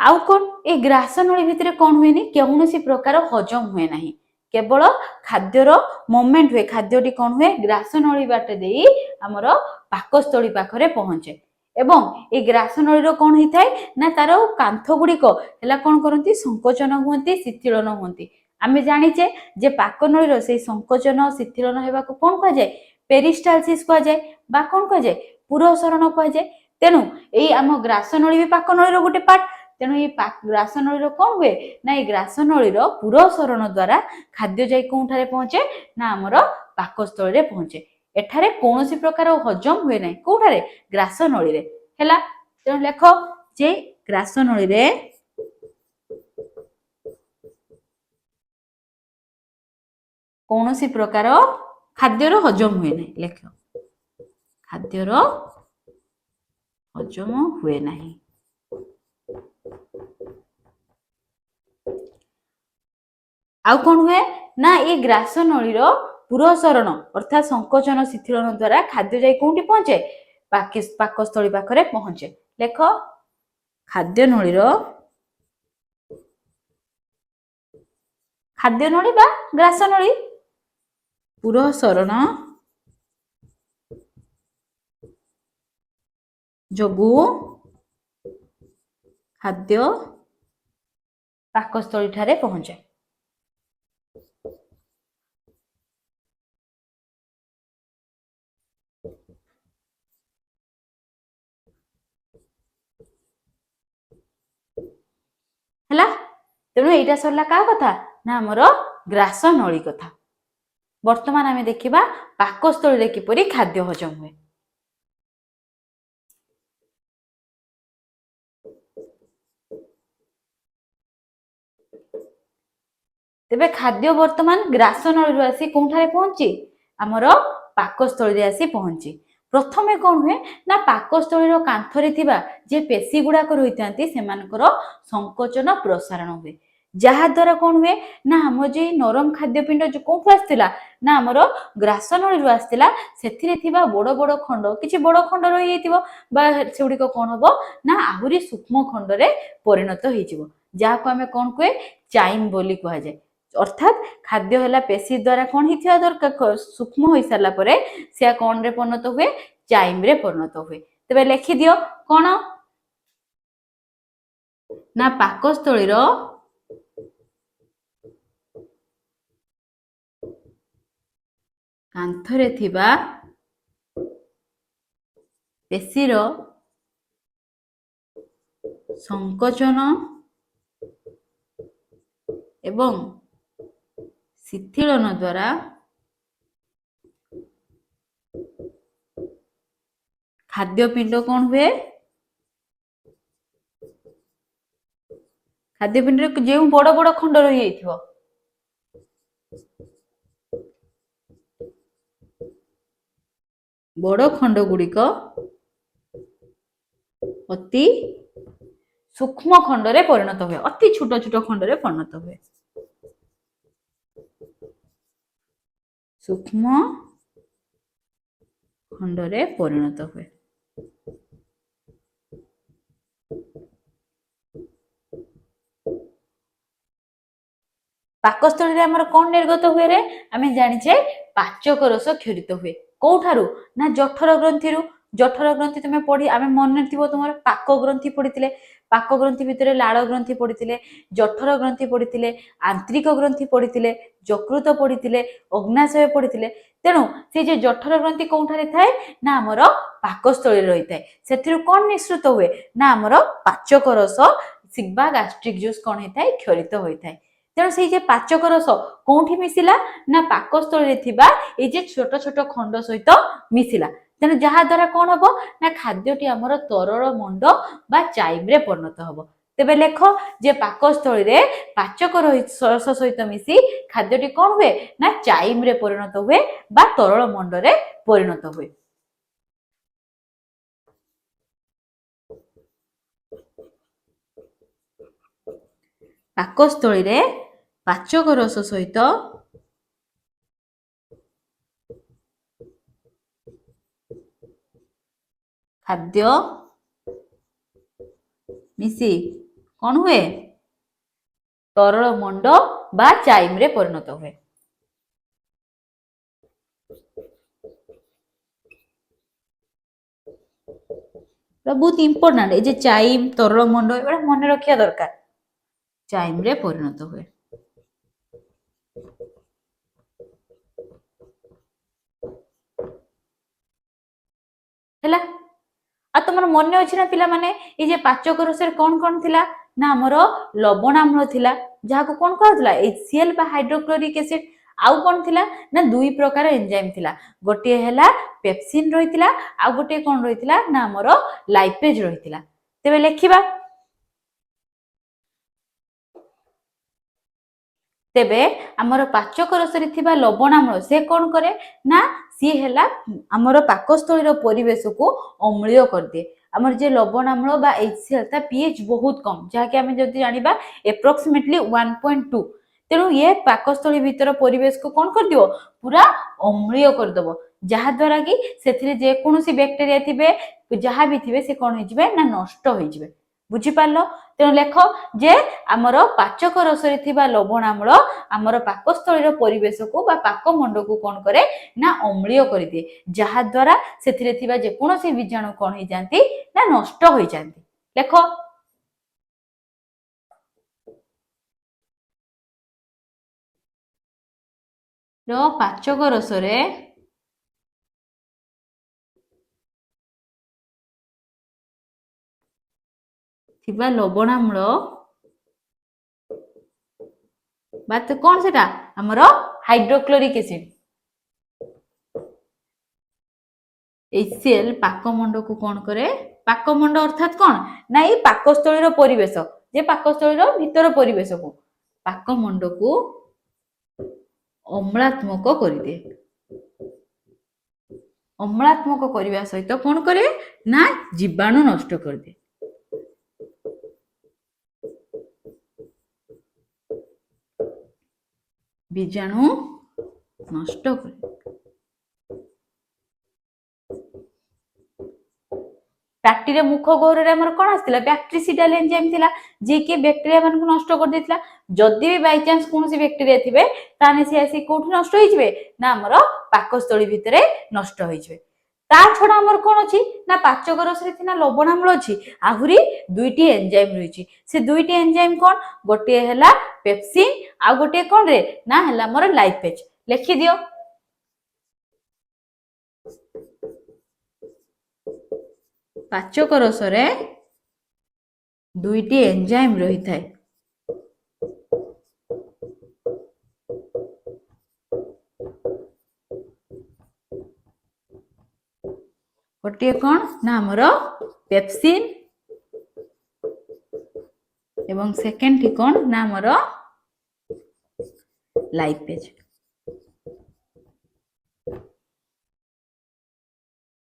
आउ कौन ए ग्रासनळी भितर कौन हुएनी कौनसी प्रकार हजम हुए नहीं केवल खाद्यर मोमेंट हुए खाद्यटी कौन हुए ग्रासनळी बाटे देई हमर पाकस्थली पाखरे पहुंचे एवं ए ग्रासनळी रो कौन होई थाए ना तारो कांथ गुडी को हला कौन करंती संकोचन हुंती शिथिलन हुंती। आमे जानिचे जे पाकनळी रो से संकोचन शिथिलन हेबा को कौन कह जाय पेरिस्टालसिस कह जाय बा कौन कह जाय पुरसरण कह जाय। तेनु एई आम ग्रासनळी भी पाकनळी रो गोटे पार्ट तेणु ये ग्रासनळी कौन हुए ना ये ग्रासनळी पुरसरण द्वारा खाद्य जाई कोठारे पहुंचे ना हमर पाकस्थल रे पहुंचे। ଏଠାରେ କୌଣସି ପ୍ରକାର ହଜମ ହୁଏ ନାହିଁ। କୋଉଠାରେ? ଗ୍ରାସ ନଳୀରେ। ହେଲା, ତେଣୁ ଲେଖ ଯେ ଗ୍ରାସ ନଳୀରେ କୌଣସି ପ୍ରକାର ଖାଦ୍ୟର ହଜମ ହୁଏ ନାହିଁ। ଲେଖ, ଖାଦ୍ୟର ହଜମ ହୁଏ ନାହିଁ। ଆଉ କଣ ହୁଏ ନା ଏ ଗ୍ରାସ ନଳୀର ପୁରସରଣ ଅର୍ଥାତ୍ ସଂକୋଚନ ଶିଥିଳନ ଦ୍ୱାରା ଖାଦ୍ୟ ଯାଇ କୋଉଠି ପହଞ୍ଚେ? ପାକସ୍ଥଳୀ ପାଖରେ ପହଞ୍ଚେ। ଲେଖ, ଖାଦ୍ୟ ନଳୀ ବା ଗ୍ରାସ ନଳୀ ପୁରସରଣ ଯୋଗୁ ଖାଦ୍ୟ ପାକସ୍ଥଳୀ ଠାରେ ପହଞ୍ଚେ। ହେଲା, ତେଣୁ ଏଇଟା ସରିଲା କାହା କଥା? ନା ଆମର ଗ୍ରାସ ନଳୀ କଥା। ବର୍ତ୍ତମାନ ଆମେ ଦେଖିବା ପାକସ୍ଥଳୀରେ କିପରି ଖାଦ୍ୟ ହଜମ ହୁଏ। ତେବେ ଖାଦ୍ୟ ବର୍ତ୍ତମାନ ଗ୍ରାସ ନଳୀରୁ ଆସି କୋଉଠାରେ ପହଞ୍ଚି? ଆମର ପାକସ୍ଥଳୀରେ ଆସି ପହଞ୍ଚି। ପ୍ରଥମେ କଣ ହୁଏ ନା ପାକସ୍ଥଳୀର କାନ୍ଥରେ ଥିବା ଯେ ପେଶୀ ଗୁଡାକ ରହିଥାନ୍ତି ସେମାନଙ୍କର ସଂକୋଚନ ପ୍ରସାରଣ ହୁଏ। ଯାହା ଦ୍ୱାରା କଣ ହୁଏ ନା ଆମର ଯେ ନରମ ଖାଦ୍ୟପିଣ୍ଡ କୋଉଠୁ ଆସିଥିଲା? ନା ଆମର ଗ୍ରାସ ନଳୀରୁ ଆସିଥିଲା। ସେଥିରେ ଥିବା ବଡ ବଡ ଖଣ୍ଡ, କିଛି ବଡ ଖଣ୍ଡ ରହିଯାଇଥିବ ବା ସେଗୁଡିକ କଣ ହବ ନା ଆହୁରି ସୂକ୍ଷ୍ମ ଖଣ୍ଡରେ ପରିଣତ ହେଇଯିବ, ଯାହାକୁ ଆମେ କଣ କୁହେ? ଚାଇମ୍ ବୋଲି କୁହାଯାଏ। ଅର୍ଥାତ୍ ଖାଦ୍ୟ ହେଲା ପେଶୀ ଦ୍ୱାରା କଣ ହେଇଥିବା ଦରକାର? ସୂକ୍ଷ୍ମ ହୋଇସାରିଲା ପରେ ସେ କଣରେ ପରିଣତ ହୁଏ? ଚାଇମ୍ରେ ପରିଣତ ହୁଏ। ତେବେ ଲେଖିଦିଅ କଣ ନା ପାକସ୍ଥଳୀର କାନ୍ଥରେ ଥିବା ପେଶୀର ସଂକୋଚନ ଏବଂ ଶିଥିଳନ ଦ୍ୱାରା ଖାଦ୍ୟପିଣ୍ଡ କଣ ହୁଏ? ଖାଦ୍ୟପିଣ୍ଡରେ ଯେଉଁ ବଡ ବଡ ଖଣ୍ଡ ରହିଯାଇଥିବ ବଡ ଖଣ୍ଡ ଗୁଡିକ ଅତି ସୂକ୍ଷ୍ମ ଖଣ୍ଡରେ ପରିଣତ ହୁଏ, ଅତି ଛୋଟ ଛୋଟ ଖଣ୍ଡରେ ପରିଣତ ହୁଏ। ସୂକ୍ଷ୍ମ ଖଣ୍ଡରେ ପରିଣତ ହୁଏ। ପାକସ୍ଥଳୀରେ ଆମର କଣ ନିର୍ଗତ ହୁଏ ରେ? ଆମେ ଜାଣିଛେ ପାଚକ ରସ କ୍ଷରିତ ହୁଏ। କୋଉଠାରୁ? ନା ଜଠର ଗ୍ରନ୍ଥିରୁ। ଜଠର ଗ୍ରନ୍ଥି ତମେ ପଢି ଆମେ ମନେ ଥିବ ତୁମର ପାକ ଗ୍ରନ୍ଥି ପଢିଥିଲେ। ପାକ ଗ୍ରନ୍ଥି ଭିତରେ ଲାଳ ଗ୍ରନ୍ଥି ପଢିଥିଲେ, ଜଠର ଗ୍ରନ୍ଥି ପଢିଥିଲେ, ଆନ୍ତ୍ରିକ ଗ୍ରନ୍ଥି ପଢିଥିଲେ, ଯକୃତ ପଢିଥିଲେ, ଅଗ୍ନାଶୟ ପଢିଥିଲେ। ତେଣୁ ସେ ଯେ ଜଠର ଗ୍ରନ୍ଥି କୋଉଠାରେ ଥାଏ? ନା ଆମର ପାକସ୍ଥଳୀରେ ରହିଥାଏ। ସେଥିରୁ କଣ ନିଃସୃତ ହୁଏ? ନା ଆମର ପାଚକ ରସ ବା ଗାଷ୍ଟ୍ରିକ ଜୁସ୍ କଣ ହେଇଥାଏ? କ୍ଷରିତ ହୋଇଥାଏ। ତେଣୁ ସେଇ ଯେ ପାଚକ ରସ କୋଉଠି ମିଶିଲା? ନା ପାକସ୍ଥଳୀରେ ଥିବା ଏଇ ଯେ ଛୋଟ ଛୋଟ ଖଣ୍ଡ ସହିତ ମିଶିଲା। ତେଣୁ ଯାହା ଦ୍ୱାରା କଣ ହବ? ନା ଖାଦ୍ୟଟି ଆମର ତରଳ ମଣ୍ଡ ବା ଚାଇମ୍ରେ ପରିଣତ ହବ। ତେବେ ଲେଖ ଯେ ପାକସ୍ଥଳୀରେ ପାଚକ ରସ ସହିତ ମିଶି ଖାଦ୍ୟଟି କଣ ହୁଏ? ନା ଚାଇମ୍ରେ ପରିଣତ ହୁଏ ବା ତରଳ ମଣ୍ଡରେ ପରିଣତ ହୁଏ। ପାକସ୍ଥଳୀରେ ପାଚକ ରସ ସହିତ ଖାଦ୍ୟ ମିଶି କଣ ହୁଏ? ତରଳ ମଣ୍ଡ ବା ଚାଇମ୍ରେ ପରିଣତ ହୁଏ। ବହୁତ ଇମ୍ପୋର୍ଟାଣ୍ଟ ଏ ଯେ ଚାଇମ୍, ତରଳ ମଣ୍ଡ ଏଗୁଡା ମନେ ରଖିବା ଦରକାର। ଚାଇମ୍ରେ ପରିଣତ ହୁଏ। ହେଲା, ଆଉ ତମର ମନେ ଅଛି ନା ପିଲାମାନେ ଏଇ ଯେ ପାଚକ ରସରେ କଣ କଣ ଥିଲା? ନା ଆମର ଲବଣାମ୍ଳ ଥିଲା, ଯାହାକୁ କଣ କୁହାଯାଉଥିଲା? HCl ବା ହାଇଡ୍ରୋକ୍ଲୋରିକ ଏସିଡ। आउ कौन थिला ना दुई प्रकार एंजाइम थिला गोटे हैला पेप्सिन रहितिला आ गोटे कौन रहितिला ना हमर लाइपेज रहितिला तेबे लेखिबा तेबे आमर पाचक रसरे थिबा लवणाम्ल से कौन करे ना सी हैला आमर पाकस्थळीर परिवेश को अम्लीय कर दिए आमर जे लवणाम्ल बा HCl ता pH बहुत कम जहा कि हमें जति जानिबा एप्रोक्सीमेटली 1.2 तेणु ये पाकस्थली भीतर परिवेश को कौन कर दियो पूरा अम्लीय कर दबो जहा द्वारा कि सेथिरे जे कोनोसी बैक्टीरिया थिबे जहा भी थिबे से कौन होइजिबे ना नष्ट होइजिबे बुझी पारलो तेणु लेख जे आमर पाचक रसरे थिबा लवणाम्ल आमर पाकस्थलीर परिवेश को बा पाकमंड को कौन करे ना अम्लीय कर दिए जहा द्वारा सेथिरे थिबा जे कोनोसी बीजाणु कौन होई जांती ना नष्ट होई जांती लेख पाचक रसरे थिबा लवणाम्ल बात कौन सेटा हमर हाइड्रोक्लोरिक एसिड HCl पाकमंड को कौन करे पाकमंड अर्थात कौन ना ये पाकस्थलीर परिवेश जे पाकस्थलीर भीतर परिवेश को पाकमंड को अम्लात्मक कर दिए अम्लात्मक करने सहित कौन करे ना जीवाणु नष्ट कर दिए बीजाणु नष्ट कर बैक्टीरिया मुख गहरे हमर कोन आस्तिला बैक्टीरिसिडाल एंजाइम थिला जे के बैक्टीरिया मान को नष्ट कर देथिला जदि भी बाय चांस कोनोसी बैक्टीरिया थिबे ताने से आसी कोठी नष्ट होई जिवे ना हमर पाकस्थली भितरे नष्ट होई जिवे ता छडा हमर कोन अछि ना पाचक रसरे थिना लवणाम्ल अछि आहुरी दुईटी एंजाइम रहिछि से दुईटी एंजाइम कोन गोटे हैला पेप्सिन आ गोटे कोन रे ना हैला हमर लाइपेज लिखि दियो पाचक रसरे दुईटी एंजाइम रही थाए गोटे कौन ना हमर पेप्सिन एवं सेकेंड टी कौन ना हमर लाइपेज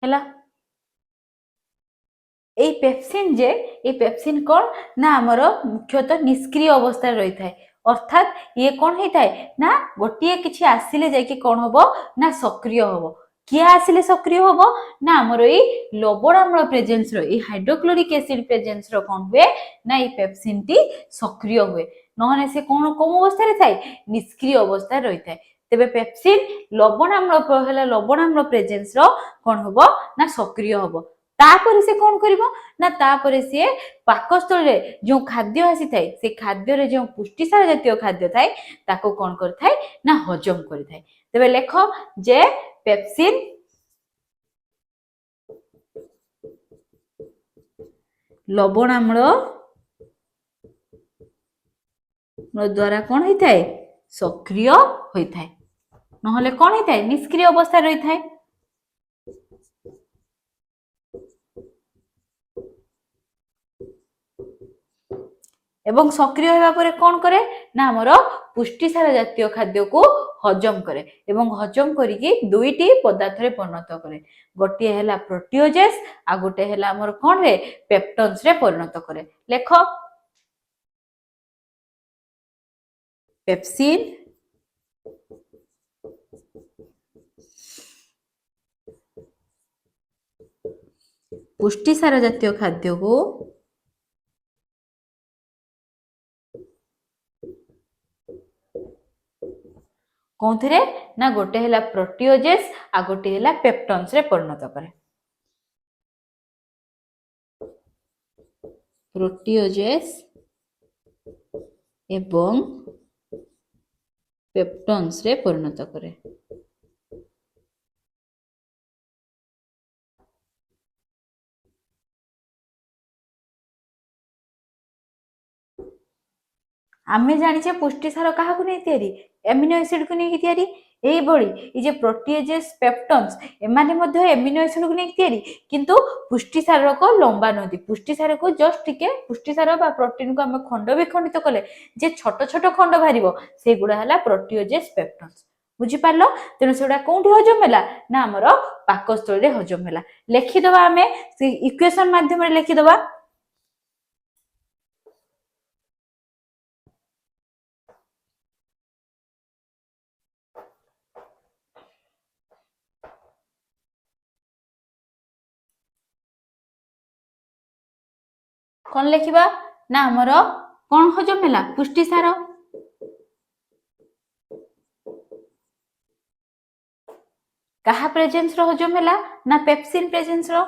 हैला ए पेप्सिन जे ए पेप्सिन कौन ना हमर मुख्यतः निष्क्रिय अवस्था रही थाए अर्थात ये कौन होता है ना गोटे किसी आसिले जाकि कौन होबो ना सक्रिय होबो किए आसिले सक्रिय होबो ना हमर ए लवणाम्ल प्रेजेंस रो ए हाइड्रोक्लोरिक एसिड प्रेजेंस रो कौन हुए ना ए पेप्सिन टी सक्रिय हुए नहने से कौन कोम अवस्था रे थाए निष्क्रिय अवस्था रही थाए तेबे पेप्सिन लवणाम्ल प्रेजेंस रो कौन होबो ना सक्रिय होबो तापर से कौन करिवो ना तापर से पाकस्थल रे जो खाद्य आसी थाए से खाद्य रे जो पुष्टिसार जातीय खाद्य थाए ताको कौन कर थाए ना हजम कर थाए तबे लेख जे पेप्सिन लवणाम्ल द्वारा कौन होई थाए सक्रिय होई थाए नहले कौन होई थाए निष्क्रिय अवस्था रही थाए एवं सक्रिय होगा पर कौन करे ना हमर पुष्टिसार जातीय खाद्य को हजम करे एवं हजम करिकी दुईटी पदार्थ रे परिणत करे गोटे हैला प्रोटीओजेस आ गोटे हैला हमर कोन रे पेप्टन्स रे परिणत करे लेख पेप्सिन पुष्टिसार जातीय खाद्य को कौन थे ना गोटे हैला प्रोटीओजेस आ गोटे हैला पेप्टन्स रे परिणत करे प्रोटीओजेस एवं पेप्टन्स रे परिणत करे आमे जानिछे पुष्टिसार काहाकु नै तयारी एमिनो एसिड को नै तयारी एइभଳି ए जे प्रोटीएजेस पेप्टन्स एमाने मध्ये एमिनो एसिड को नै तयारी किंतु पुष्टिसार को लंबा नदी पुष्टिसार को जस्ट टिके पुष्टिसार बा प्रोटीन को हम खंड विखंडित कले जे छोट छोट खंड बाहरिबो सेगुडा हला प्रोटीएजेस पेप्टन्स बुझी पारलो तेनु सेगुडा कोउठी हजम होला ना हमर पाकस्थली रे हजम होला लिखि दबा हमें से इक्वेशन माध्यम रे लिखि दबा कौन लिखिबा ना हमर कौन हजम होला पुष्टिसार कहा प्रेजेंस रो हजम होला ना पेप्सिन प्रेजेंस रो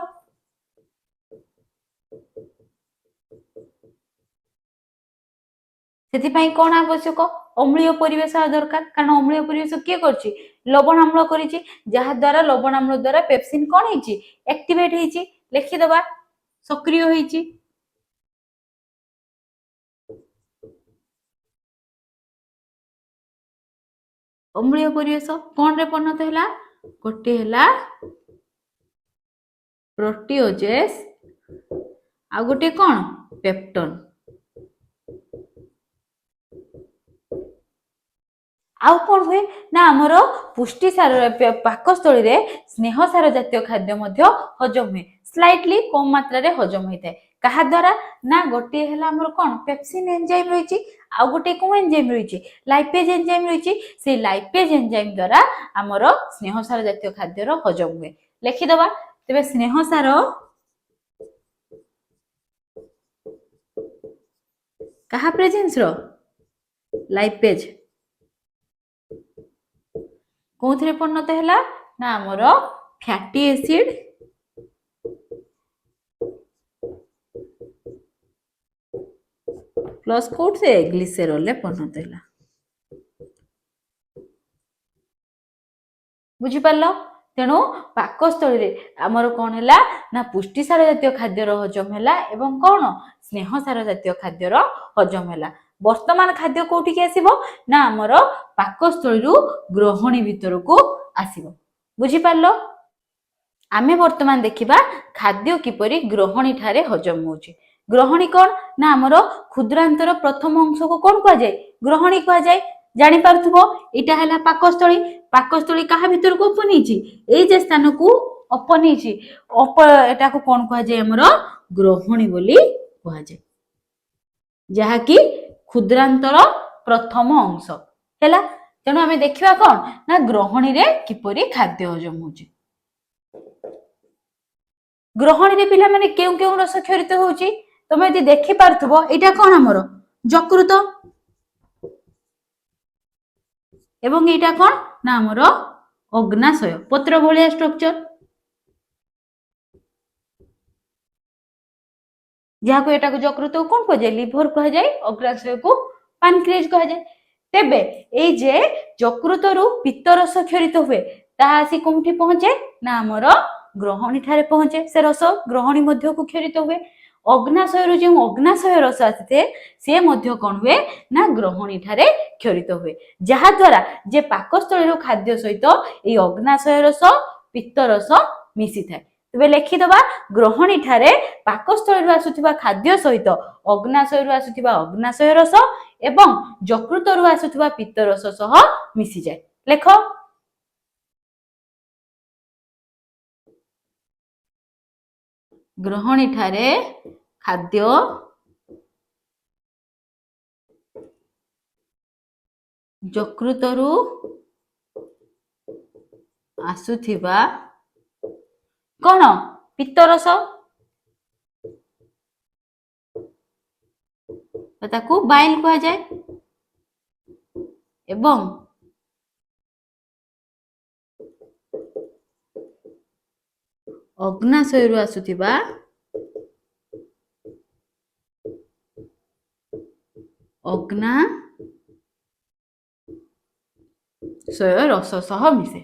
सेति कौन आवश्यक अम्लीय परिवेश दरकार कारण अम्लीय परिवेश किए करछि लवण आम्ल करिछि जहा द्वारा लवण आम्ल द्वारा पेप्सिन कौन हेछि एक्टिवेट हेछि लिखि दबा सक्रिय हेछि अम्लीय परिवेश कौन रे परिणत हैला गोटे हैला प्रोटीओजेस आ गोटे कौन पेप्टन आउ कौन हुए ना आमर पुष्टिसार पाकस्थली रे स्नेहसार जातीय खाद्य मध्य हजम हुए स्लाइटली कम मात्रा रे हजम होता है कहा द्वारा ना गोटे हैला हमर कोन पेप्सिन एंजाइम रहिछि आ गोटे कोन एंजाइम रहिछि लाइपेज एंजाइम रहिछि से लाइपेज एंजाइम द्वारा हमर स्नेहसार जातीय खाद्य रो हजम हुए लिखि दबा तबे स्नेहसार कहा प्रेजेंस रो लाइपेज कोथरे परिणत हैला ना हमर फैटी एसिड प्लस कोड से ग्लिसरॉल ले परिणत हैला बुझी पारलो तेणु पाकस्थली रे हमर कोन हैला ना पुष्टिसार जातीय खाद्य रो हजम हैला एवं कोन स्नेहसार जातीय खाद्य रो हजम हैला वर्तमान खाद्य कोठी के आसीबो ना हमर पाकस्थली रु ग्रहणी भीतर को आसीबो बुझी पारलो आमे वर्तमान देखिबा खाद्य किपरि ग्रहणी ठारे हजम होउची ग्रहणी कोन ना हमर क्षुद्रांतर प्रथम अंश को कोन कह जाय ग्रहणी कह जाय जानि पारथुबो एटा हैला पाकस्थली पाकस्थली कहा भीतर को अपनीची ए जे स्थान को अपनीची एटा को कोन कह जाय हमर ग्रहणी बोली कह जाय जहा कि क्षुद्रांतर प्रथम अंश हैला तेणु आमे देखिबा कोन ना ग्रहणी रे किपरि खाद्य हजम होउची ग्रहणी रे पिला माने केउ केउ रस क्षरित होउची तमे यदि देखि पारथुबो एटा कोन हमर यकृत एवं एटा कोन ना हमर अग्नाशय पत्र भलिया स्ट्रक्चर जहा को एटा को यकृत को कोन कह जाय लिवर कह जाय अग्नाशय को पैनक्रियाज कह जाय तेबे ए जे यकृत रु पित्त रस क्षरित हुए ताहा आसी कोठी पहुंचे ना हमर ग्रहणी ठारे पहुंचे से रस ग्रहणी मध्य को क्षरित हुए अग्नाशय रु जे अग्नाशय रस आते से मध्य कोन हुए ना ग्रहणी ठारे क्षरित हुए जहा द्वारा जे पाकस्थली रु खाद्य सहित ए अग्नाशय रस पित्त रस मिसी थाए तबे लिखि दबा ग्रहणी ठारे पाकस्थली रु आसुथिबा खाद्य सहित अग्नाशय रु आसुथिबा अग्नाशय रस एवं यकृत रु आसुथिबा पित्त रस सह मिसी जाय लेखो ग्रहणी ठारे खाद्य यकृत रु आसुथिबा कोन पित्त रस ताकू बाइल कहा जाए एवं अग्नाशय रु आसुथिबा अग्नाशय रस सह मिसे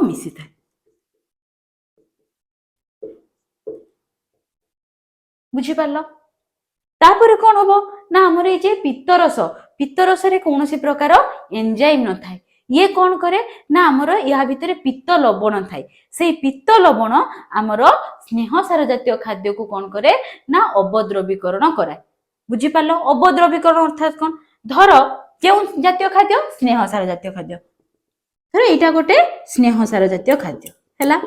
मिसी थाए बुझी पारलो तापर कौन हम ना आमर ये पित्तरस पित्तरस रे कौन सी प्रकार एंजाइम न थाए ये कौन करे ना आमर या भितर पित्त लवण थाए से पित्त लवण आमर स्नेह सार जातीय खाद्य को कौन करे ना अवद्रवीकरण कराए बुझी पार्ल अवद्रवीकरण अर्थात कौन धर क्यों जातीय खाद्य स्नेह सार जातीय खाद्य धर एटा गोटे स्नेह सार जातीय खाद्य हैला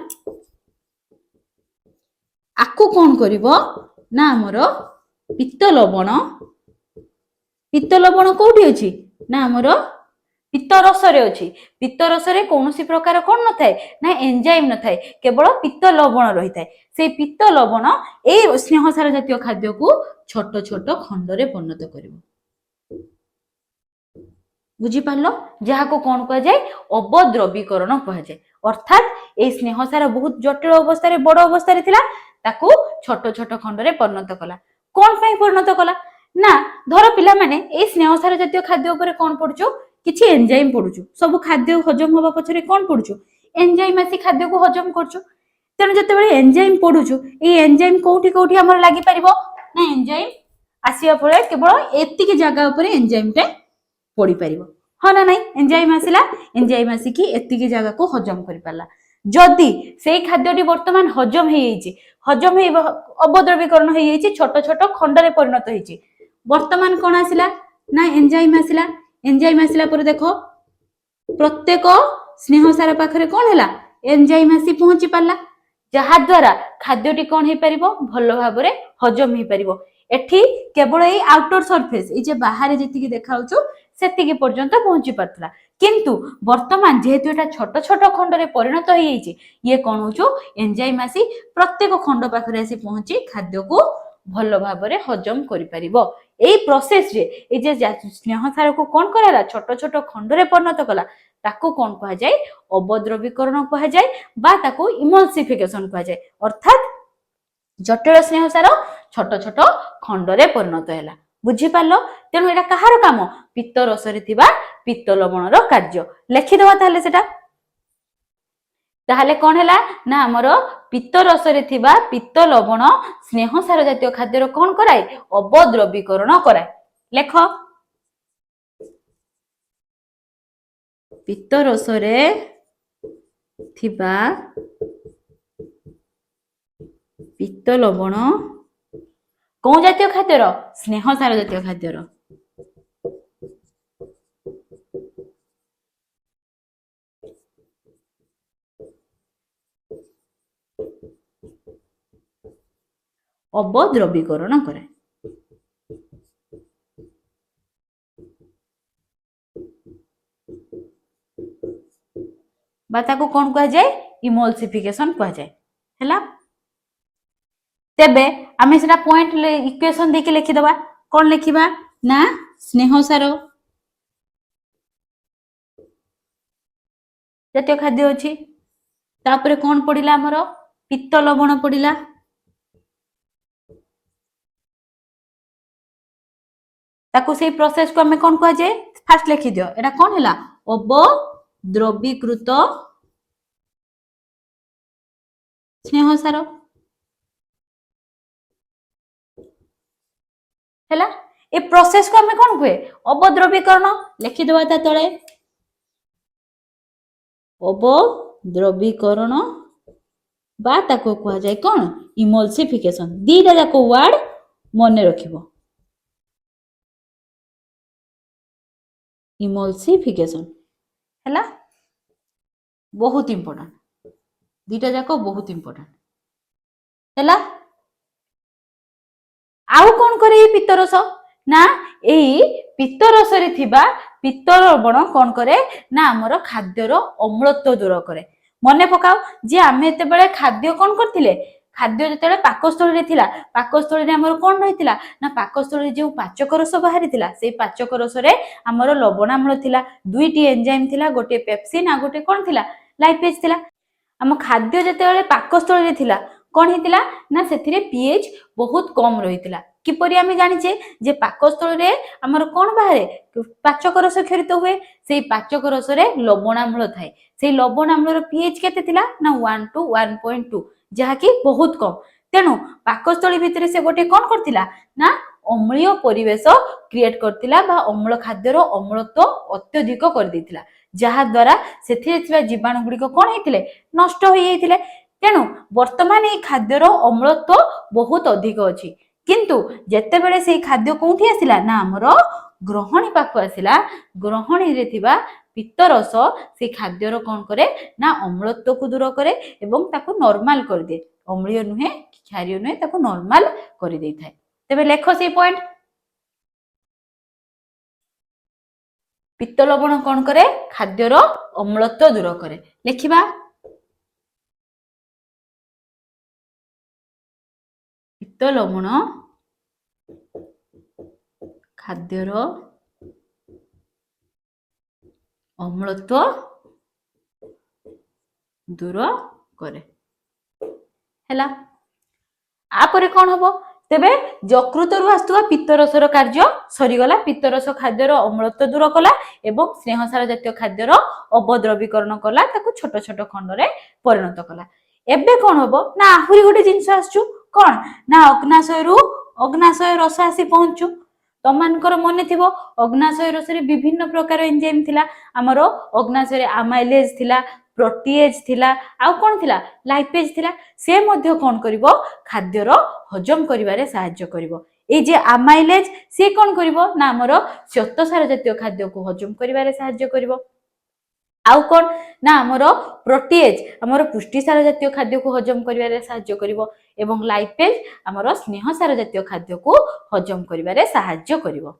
आकु कौन करिवो ना आमर पित्त लवण कोठी अछि ना आमर पित्त रस रे अछि पित्त रस रे कोनोसी प्रकार कोन न थाए ना एंजाइम न थाए केवल पित्त लवण रही थाए से पित्त लवण ए स्नेह सार जातीय खाद्य को छोट छोट खंड रे परिणत करिवो बुझी पारलो जहा को कोन कह जाय अवद्रवीकरण कह जाय अर्थात ए स्नेह सार बहुत जटिल अवस्था रे बड़ अवस्था रे थिला ताकू छोट छोट खंड रे परिणत कला कोन पई परिणत कला ना धर पिला माने ए स्नेह सार जातीय खाद्य ऊपर कोन पडुचो किछि एंजाइम पडुचो सब खाद्य हजम होबा पछरे कोन पडुचो एंजाइम आसी खाद्य को हजम करचो तेन जते बेले एंजाइम पडुचो ए एंजाइम कोठी कोठी हमर लागि परिबो ना एंजाइम आसीया पळे केवल एति के जगह ऊपर एंजाइम टे पड़ी परिबो ह ना नाही एंजाइम आसिला एंजाइम आसी कि एति के जगह को हजम करि पाला जदि से खाद्यटी वर्तमान हजम हे येछि हजम हे अवद्रवीकरण हे येछि छोट छोट खंड रे परिणत हेछि वर्तमान कोन आसिला ना एंजाइम आसिला पर देखो प्रत्येक स्नेह सार पाखरे कोन हैला एंजाइम आसी पहुंची पाला जहा द्वारा खाद्यटी कोन हे परिबो भलो भाबरे हजम हे परिबो एठी केवल ए आउटर सरफेस ए जे बाहर जेतिकी देखाउचो सेतिकी पर्यंत पहुंची पारथला किंतु वर्तमान जेहेतु एटा छोट छोट खंड रे परिणत हे येछि ये कोन होचो एंजाइम आसी प्रत्येक खंड पाखरे आसी पहुंची खाद्य को भलो भाबरे हजम करि परिबो एई प्रोसेस रे ए जे स्नेह सार को कोन कराला छोट छोट खंड रे परिणत कला ताको कोन कहा जाय अवद्रवीकरण कहा जाय बा ताको इमल्सिफिकेशन कहा जाय अर्थात जटिल स्नेह सार छोट छोट खंड रे परिणत हैला बुझी पारलो तेनु एटा कहार काम पित्त रस रे थिबा पित्त लवण रो कार्य लेखि दवा ताले सेटा ताहले कोन हैला ना हमर पित्त रस रे थिबा पित्त लवण स्नेह सार जातीय खाद्य रो कोन कराय अवद्रवीकरण कराय लेख पित्त रस रे थिबा पित्त लवण कौन जातीय खाद्य रो स्नेह सार जातीय खाद्य रो अवद्रवीकरण करे बाता को कौन कह जाए इमल्सिफिकेशन कह जाए हैला तेबे आमे सेटा पॉइंट इक्वेशन देके लिखि दबा कोन लिखिबा ना स्नेह सार जातीय खाद्य अछि तापरे कोन पडिला हमर पित्त लवण पडिला ताकू से प्रोसेस को हमें कोन कह जाए फास्ट लिखि दियो एटा कोन हैला अवद्रवीकृत स्नेह सार हैला ए प्रोसेस को हमें कोन कहे अवद्रवीकरण लिखि दवा ता तळे अवद्रवीकरण बा ताको कह जाए कोन इमल्सिफिकेशन दीटा जाको वर्ड मने रखिबो इमल्सिफिकेशन हैला बहुत इंपोर्टेंट दीटा जाको बहुत इंपोर्टेंट हैला आउ कोन करे ए पित्तरस ना एई पित्तरस रे थिबा पित्त लवण कोन करे ना हमर खाद्य रो अम्लत्व दूर करे मने पकाओ जे आमे एते बेले खाद्य कोन करथिले खाद्य जतेले पाकस्थली रे थिला पाकस्थली रे हमर कोन रहितिला ना पाकस्थली जे पाचक रस बाहरी थिला से पाचक रस रे हमर लवणाम्ल थिला दुईटी एंजाइम थिला गोटे पेप्सिन आ गोटे कोन थिला लाइपेज थिला हम खाद्य जतेले पाकस्थली रे थिला कोन हितिला ना सेथिरे पीएच बहुत कम रहितिला किपरि आमे जानिचे जे पाकस्थली रे हमर कोन बाहरे पाचक रस क्षरित हुए सेई पाचक रस रे लवणाम्ल थाए सेई लवणाम्ल रो पीएच केते थिला ना 1 to 1.2 जहा कि बहुत कम तेनु पाकस्थली भितरे से गोटे कोन करथिला ना अम्लीय परिवेश क्रिएट करतिला बा अम्ल खाद्यर अम्लत्व अत्यधिक कर देतिला जहा द्वारा सेथिरे थिबा जीवाणु गुडी को कोन हेतिले नष्ट होई हेतिले तेनु वर्तमान ए खाद्यर अम्लत्व बहुत अधिक अछि किंतु जेते बेले से खाद्य कोठी आसिला ना हमरो ग्रहणी पाखु आसिला ग्रहणी रे थिबा पित्तरस से खाद्यर कोन करे ना अम्लत्व को दूर करे एवं ताको नॉर्मल कर दे अम्लीय नुहे क्षारीय नुहे ताको नॉर्मल कर दे थाए तेबे लेखो से पॉइंट पित्त लवण कोन करे खाद्यर अम्लत्व दूर करे लेखिबा पित्त लवण खाद्यर अम्लत्व दूर करे हैला आपरे कोन हबो तेबे यकृतरु आस्तुवा पित्तरसर कार्य सरीगला पित्तरस खाद्यर अम्लत्व दूर कला एवं स्नेहसार जातीय खाद्यर अवद्रवीकरण कला ताकू छोट छोट खंड रे परिणत कला एबे कोन हबो ना आहुरी गोटे जिंस आसचु कोन ना अग्नाशय रस आसी पहुंचु तमानकर मने थिबो अग्नाशय रस रे विभिन्न प्रकार एंजाइम थिला हमरो अग्नाशय रे अमाइलेज थिला प्रोटीएज थिला आ कोन थिला लाइपेज थिला से मध्य कोन करिवो खाद्यर हजम करिवारे सहाय्य करिवो ए जे अमाइलेज से कोन करिवो ना हमरो श्वेतसार जातीय खाद्य को हजम करिवारे सहाय्य करिवो आउ कोन ना हमरो प्रोटीएज हमरो पुष्टिसार जातीय खाद्य को हजम करिवारे सहाय्य करिवो एवं लाइपेज हमरो स्नेहसार जातीय खाद्य को हजम करिवारे सहाय्य करिवो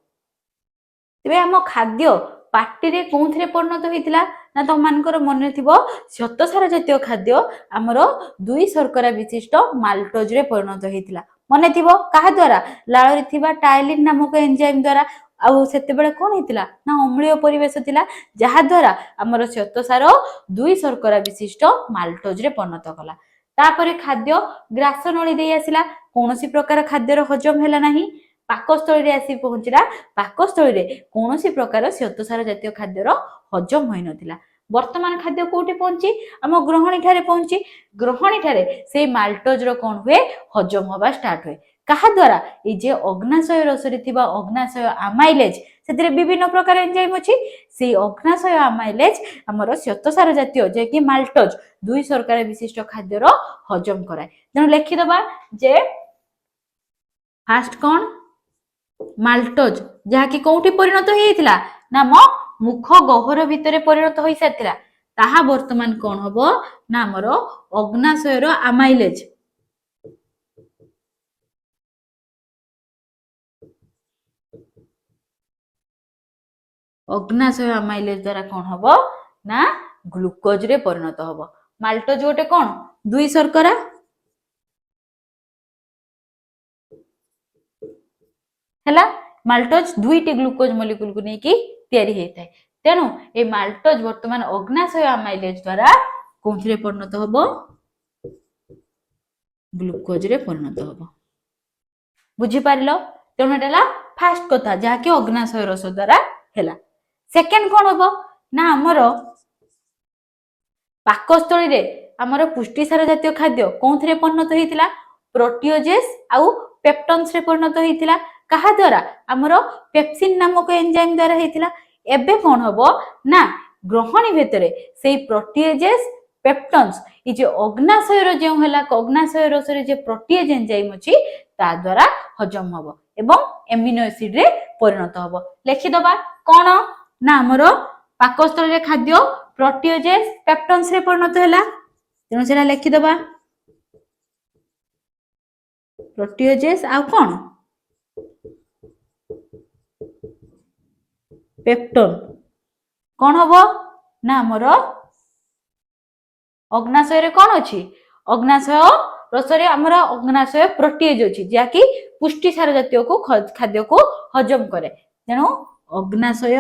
तेबे हम खाद्य पार्टी रे कोंथरे परिणत होइतिला ना तो मानकर मन थिबो श्वेतसार जातीय खाद्य हमरो 2 शर्करा विशिष्ट माल्टोज रे परिणत होइतिला मने थिबो काहा द्वारा लाळ रे थिबा टायलिन नामक एंजाइम द्वारा आउ सेते बेले कोन हेतिला ना अम्लीय परिवेश थिला जहा द्वारा हमरो श्वेतसार 2 शर्करा विशिष्ट माल्टोज रे परिणत कला तापरे खाद्य ग्रासनळी देई आसिला कोनोसी प्रकार खाद्यर हजम हैला नाही पाकस्थळी रे आसी पहुंचिला पाकस्थळी रे कोनोसी प्रकार श्वेतसार जातीय खाद्यर हजम होई नथिला वर्तमान खाद्य कोठी पहुंची हम ग्रहणी ठारे पहुंची ग्रहणी ठारे से माल्टोज रो कोन हुए हजम होबा स्टार्ट होय काहा द्वारा ए जे अग्नाशय रस रे थिबा अग्नाशय अमाइलेज सेतिरे विभिन्न प्रकार एंजाइम अछि से अग्नाशय अमाइलेज हमरो श्वेतसार जातीय जे कि माल्टोज 2 शर्करा विशिष्ट खाद्यर हजम कराय जण लेखि दबा जे फास्ट कोन माल्टोज जहा कि कोठी परिणत हेइतिला नाम मुख गहर भितरे परिणत होई साथिला ताहा वर्तमान कोन हबो ना हमरो अग्नाशय रो अमाइलेज अग्नाशय अमाइलेज द्वारा कोन हबो ना ग्लूकोज रे परिणत हबो माल्टोज गोटे कोन 2 शर्करा हैला माल्टोज 2 टी ग्लूकोज मॉलिक्यूल को नेकी तयारी हेताय तेनु ए माल्टोज वर्तमान अग्नाशय अमाइलेज द्वारा कोनथरे परिणत हबो ग्लूकोज रे परिणत हबो बुझी पारलो तेनु एटाला फास्ट कथा जहा कि अग्नाशय रस द्वारा हैला सेकंड कोन हबो ना हमरो पाकस्थळी रे हमरो पुष्टिसार जातीय खाद्य कोनथरे परिणत हेतिला प्रोटीओजेस आउ पेप्टन्स रे परिणत हेतिला काहा द्वारा हमरो पेप्सिन नामक एंजाइम द्वारा हेतिला एबे कोन हबो ना ग्रहणी भितरे सेही प्रोटीओजेस पेप्टन्स ई जे अग्नाशय रो जे होला अग्नाशय रस रे जे प्रोटीएज एंजाइम अछि ता द्वारा हजम हबो एवं एमिनो एसिड रे परिणत हबो लेखि दबा कोन ना हमरो पाकस्थळ रे खाद्य प्रोटीओजेस पेप्टन्स रे परिणत हैला तेनु सेला लेखि दबा प्रोटीओजेस आ कोन पेप्टोन कोन हबो ना हमरो अग्नाशय रे कोन अछि अग्नाशय रस रे हमरा अग्नाशय प्रोटीएज अछि जे कि पुष्टिसार जातीय को खाद्य को हजम करे तेनु अग्नाशय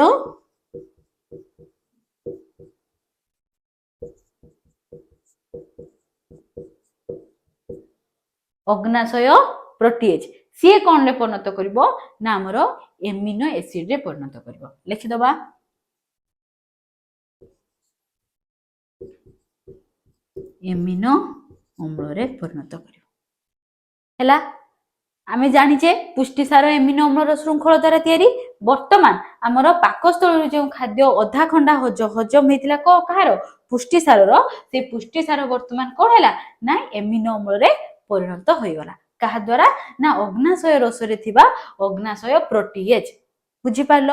अग्नाशय प्रोटीएज सी कोन रे परिणत करिवो ना हमरो एमिनो एसिड रे परिणत करिवो लिखि दबा एमिनो अम्ल रे परिणत करिवो हैला आमे जानिचे पुष्टिसार एमिनो अम्लर श्रृंखल द्वारा तैयारी वर्तमान आमर पाकस्थल जो खाद्य अधा खंडा हजम होता कहार पुष्टिसार से पुष्टिसार वर्तमान कौन है ना एमिनो अम्ल परिणत होगला क्या द्वारा ना अग्नाशय रस अग्नाशय प्रोटीएज बुझिपार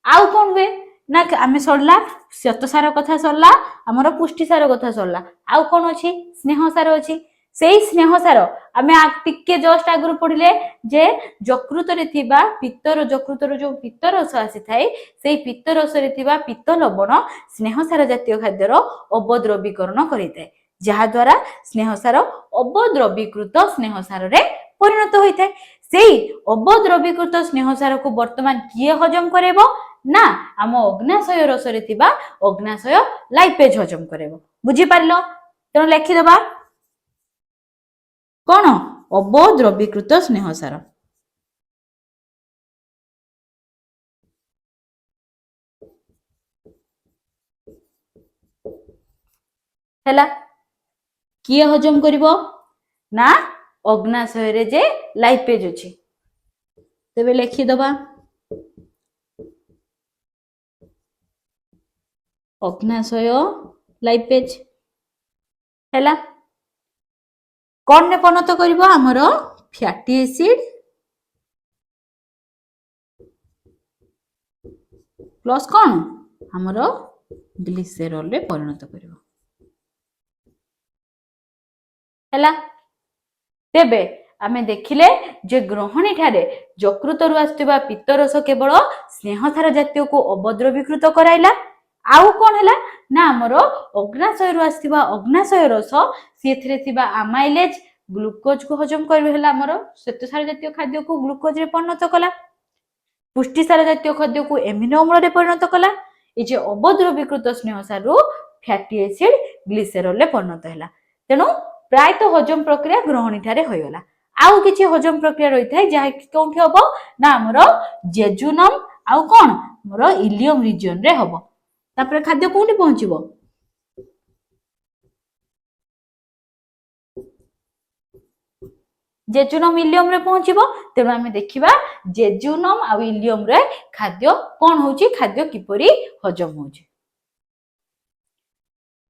आउ कौन हुए ना आम सरला श्वेतसार कथा सरला आमर पुष्टिसार कथा सरला आउ कौन अच्छी स्नेहसार अच्छी से स्नेहसार आमे टिके जस्ट आगु पढ़िले जे यकृत रे थिबा पित्तर यकृतर जो पित्तरस आसी थाए से पित्तरस रे थिबा पित्त लवण स्नेहसार जातीय खाद्यर अवद्रवीकरण करिताए जहा द्वारा स्नेहसार अवद्रवीकृत स्नेहसार रे परिणत होइताए सेही अवद्रवीकृत स्नेहसार को वर्तमान किए हजम करेबो ना आम अग्नाशय रस रे थिबा अग्नाशय लाइपेज हजम करेबो बुझी पारलो तेणु लेखि देबा कौन अवद्रवीकृत स्नेहसार हैला किए हजम करिवो ना अग्नाशय रे जे लाइपेज अछि तेबे लेखि दबा अग्नाशय लाइपेज हैला कौन ने परिणत करिवो हमर फैटी एसिड प्लस कौन हमर ग्लिसेरॉल रे परिणत करिवो हैला तेबे आमे देखिले जे ग्रहणी ठारे यकृतरु आसुवा पित्तरस केवल स्नेहसार जातीय को अवद्रवीकृत कराइला आउ कौन हैला ना हमर अग्नाशय रु आसुवा अग्नाशय रस सेथिरे थिबा अमाइलेज ग्लूकोज को हजम करबे हैला हमर श्वेतसार जातीय खाद्य को ग्लूकोज रे परिणत कला पुष्टिसार जातीय खाद्य को एमिनो अम्ल रे परिणत कला ए जे अवद्रवीकृत स्नेहसार रु फैटी एसिड ग्लिसेरॉल रे परिणत हैला तेनु प्रायतः हजम प्रक्रिया ग्रहणी ठारे होइगला आउ किछि हजम प्रक्रिया रही थाए जहा कोंठी हबो ना हमरो जेजुनम आउ कोन हमरो इलियम रीजन रे हबो तापर खाद्य कोंठी पहुंचीबो जेजुनम इलियम रे पहुंचीबो तेनु आमे देखिबा जेजुनम आउ इलियम रे खाद्य कोन होउची खाद्य किपरि हजम होउची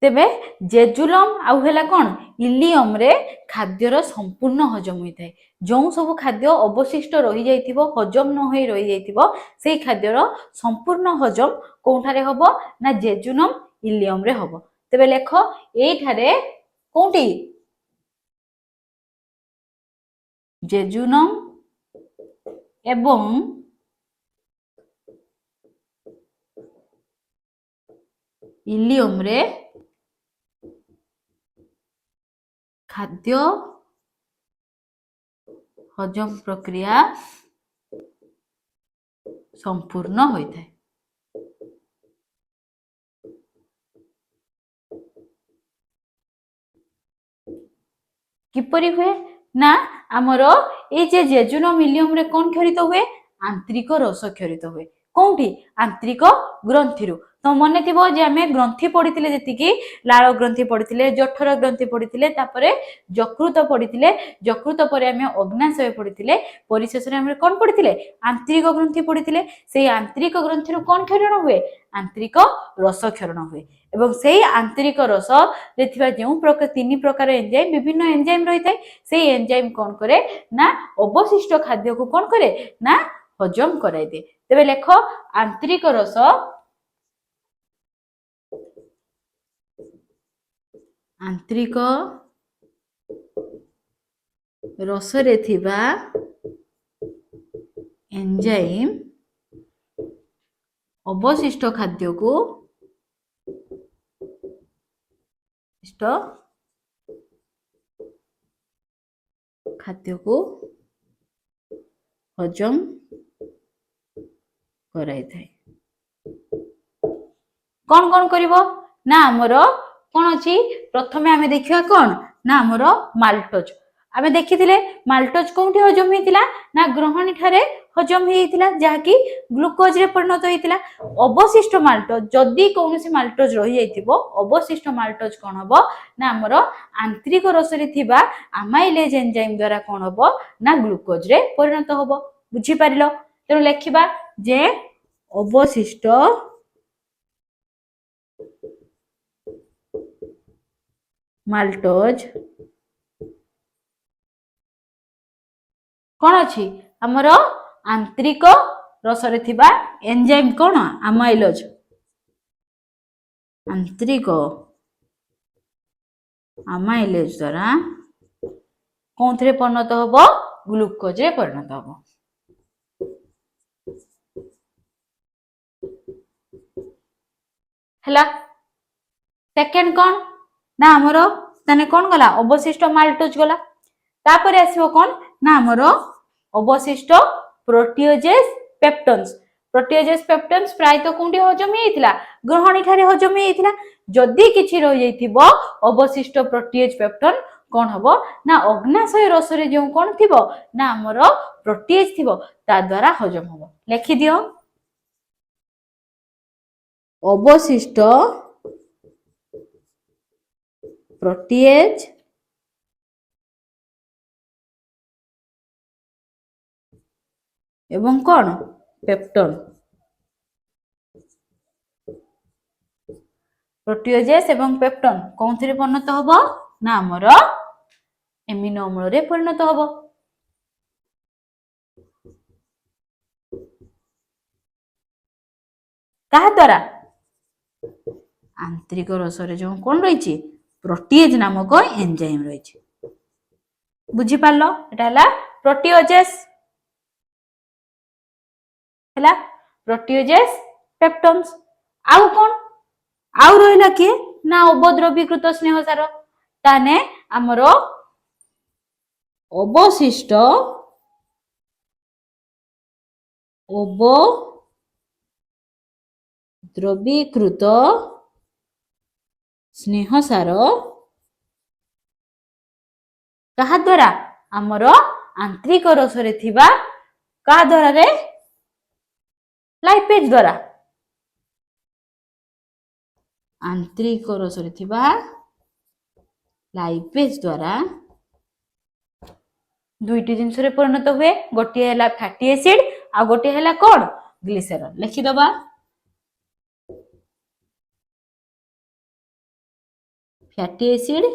तेबे जेजुलम आउ हेला कोन इलियम रे खाद्यर संपूर्ण हजम होइथाय जो सब खाद्य अवशिष्ट रही जाइथिबो हजम न होई रही जाइथिबो सेही खाद्यर संपूर्ण हजम कोठारे हबो ना जेजुनम इलियम रे हबो तेबे लेखो एई ठारे कोठी जेजुनम एवं इलियम रे खाद्य हजम प्रक्रिया संपूर्ण होता है किपरि हुए ना आमर ए जे जेजुनम इलियम रे कोन क्षरित हुए आंतरिक रस क्षरित हुए कोठी आंतरिक ग्रंथि तो मन थी जे आम ग्रंथि पढ़ी जी लाल ग्रंथि पढ़ी जठर ग्रंथि पढ़ी यकृत पढ़ी यकृत पर आम अग्नाशय पढ़ी परिशेष में कौन पढ़ी आंतरिक ग्रंथि पढ़ी से आंतरिक ग्रंथि कौन क्षरण हुए आंतरिक रस क्षरण हुए एवं से आंतरिक रस जो तीन प्रकार एंजाइम विभिन्न एंजाइम रही है से एंजाइम कौन करे ना अवशिष्ट खाद्य को कौन करे ना हजम कराई दे तेबे लेख आंतरिक रस आंतरिक रस रे थिबा एंजाइम अवशिष्ट खाद्य को हजम कराई थाए कौन कौन करिवो ना हमर कौन अच्छी प्रथमे आमे देखिया कौन ना हमर माल्टोज आमे देखिथिले माल्टोज कोठी हजम हेतिला ना ग्रहणी ठारे हजम होइतिला जहाँकि ग्लूकोज रे परिणत होइतिला अवशिष्ट माल्टोज जदि कौनसी माल्टोज रही जाइतिबो अवशिष्ट माल्टोज कोन हबो ना हमरो आंतरिक रस रे थिबा अमाइलेज एंजाइम द्वारा कोन हबो ना ग्लूकोज रे परिणत हबो बुझी पारिलो तेनु लेखिबा जे अवशिष्ट माल्टोज कौन अच्छी आमर आंतरिक रस रे थिबा एंजाइम कौन अमाइलेज आंतरिक अमाइलेज द्वारा कौन थे परिणत हबो ग्लूकोज रे परिणत हबो हला सेकंड कौन ना हमर तने कौन गला अवशिष्ट माल्टोज गला तापर आसीबो कौन ना हमर अवशिष्ट प्रोटीओजेस पेप्टन्स प्राय तो कोंडी हजम हेइतिला ग्रहणी ठारे हजम हेइतिला जदि किछि रहि जाइतिबो अवशिष्ट प्रोटीएज पेप्टन कौन हबो ना अग्नाशय रस रे जो कौन थिबो ना हमर प्रोटीएज थिबो ता द्वारा हजम हबो लिखि दियो अवशिष्ट प्रोटीएज एवं कौन पेप्टन प्रोटीओजेस एवं पेप्टन कौन थे परिणत हबो ना हमर एमिनो अम्ल रे परिणत हबो कहा द्वारा आंतरिक रस रे जो कौन रही प्रोटीएज नामक एंजाइम रही बुझी पारलो एटा हला प्रोटीओजेस हला प्रोटीओजेस पेप्टन्स आउ कौन आउ रहिला कि ना उपद्रवीकृत स्नेह सार ताने हमर अवशिष्ट द्रवीकृत स्नेह सार कहा द्वारा हमर आंतरिक रस रे थिबा कहा द्वारा रे लाइपेज द्वारा आंतरिक रस रे थिबा लाइपेज द्वारा दुईटी जिनस रे परिणत हुए गोटे हैला फैटी एसिड आ गोटे हैला कोन ग्लिसरॉल लिखि दबा फैटी एसिड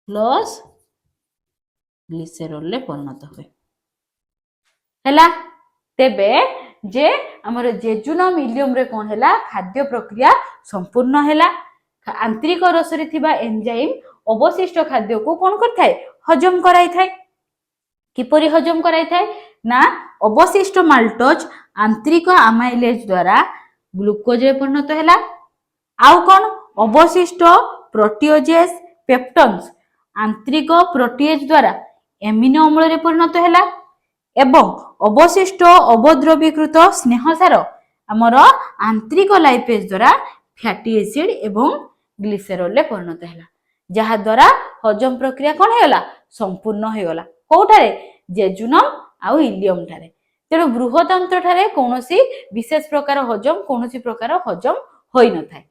प्लस ग्लिसरॉल ले परिणत हुए हैला तेबे जे हमर जेजुनम इलियम रे कोन हैला खाद्य प्रक्रिया संपूर्ण हैला आंतरिक रस रे थिबा एंजाइम अवशिष्ट खाद्य को कोन करथाय हजम कराई थाय किपरि हजम कराई थाय ना अवशिष्ट माल्टोज आंतरिक अमाइलेज द्वारा ग्लूकोज रे परिणत हैला आउ कोन अवशिष्ट प्रोटीओजेस पेप्टन्स आंतरिक प्रोटीएज द्वारा एमिनो अम्ल रे परिणत हैला एवं अवशिष्ट अवद्रवीकृत स्नेहसार आमर आंतरिक लाइपेज द्वारा फैटी एसिड एवं ग्लिसरॉल रे परिणत हैला जहा द्वारा हजम प्रक्रिया कोन हेला संपूर्ण हेगला कोठारे जेजुनम आउ इलियम ठारे तेणु बृहतंत्र ठारे कोनोसी विशेष प्रकार हजम कोनोसी प्रकार हजम होई न थाय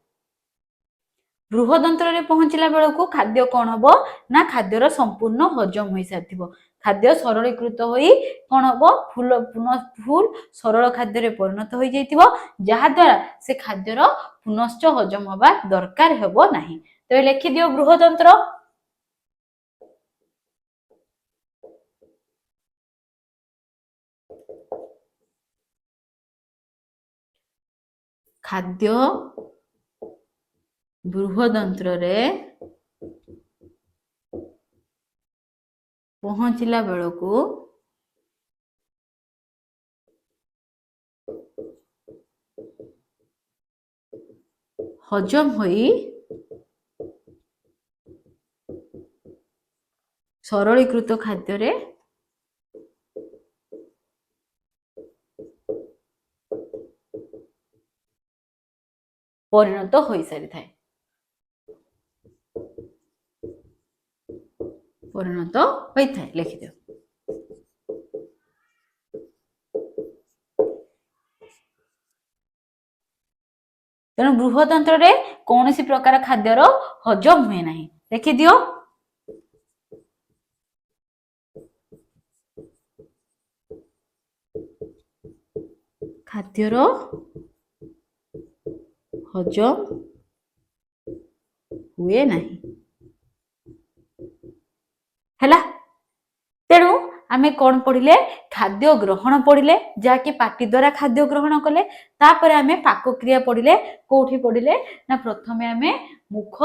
बृहदंत्र रे पहुंचला बेलको खाद्य कोन हबो ना खाद्यर संपूर्ण हजम होई साथिबो खाद्य सरलीकृत होई कोन हबो फुल सरल खाद्य रे परिणत होई जाइतिबो जहा द्वारा से खाद्यर पुनश्च हजम हबा दरकार हेबो नाही तो लिखि दियो बृहदंत्र खाद्य बृहदंत्र रे पहुंचला बेलको हजम होई सरलीकृत खाद्य रे परिणत होई सारी थाए परिणत होई थाए लिखि दियो तेणु बृहदंत्र रे कौन सी प्रकार खाद्यर हजम हुए नहीं। देखि दियो खाद्यर हजम हुए नहीं हैला। तेणु आमे कौन पढ़िले खाद्य ग्रहण पढ़िले जहाँकि पाटी द्वारा खाद्य ग्रहण कले। तापर आमे पाकक्रिया पढ़िले कोठी पढ़िले ना प्रथमे आमे मुख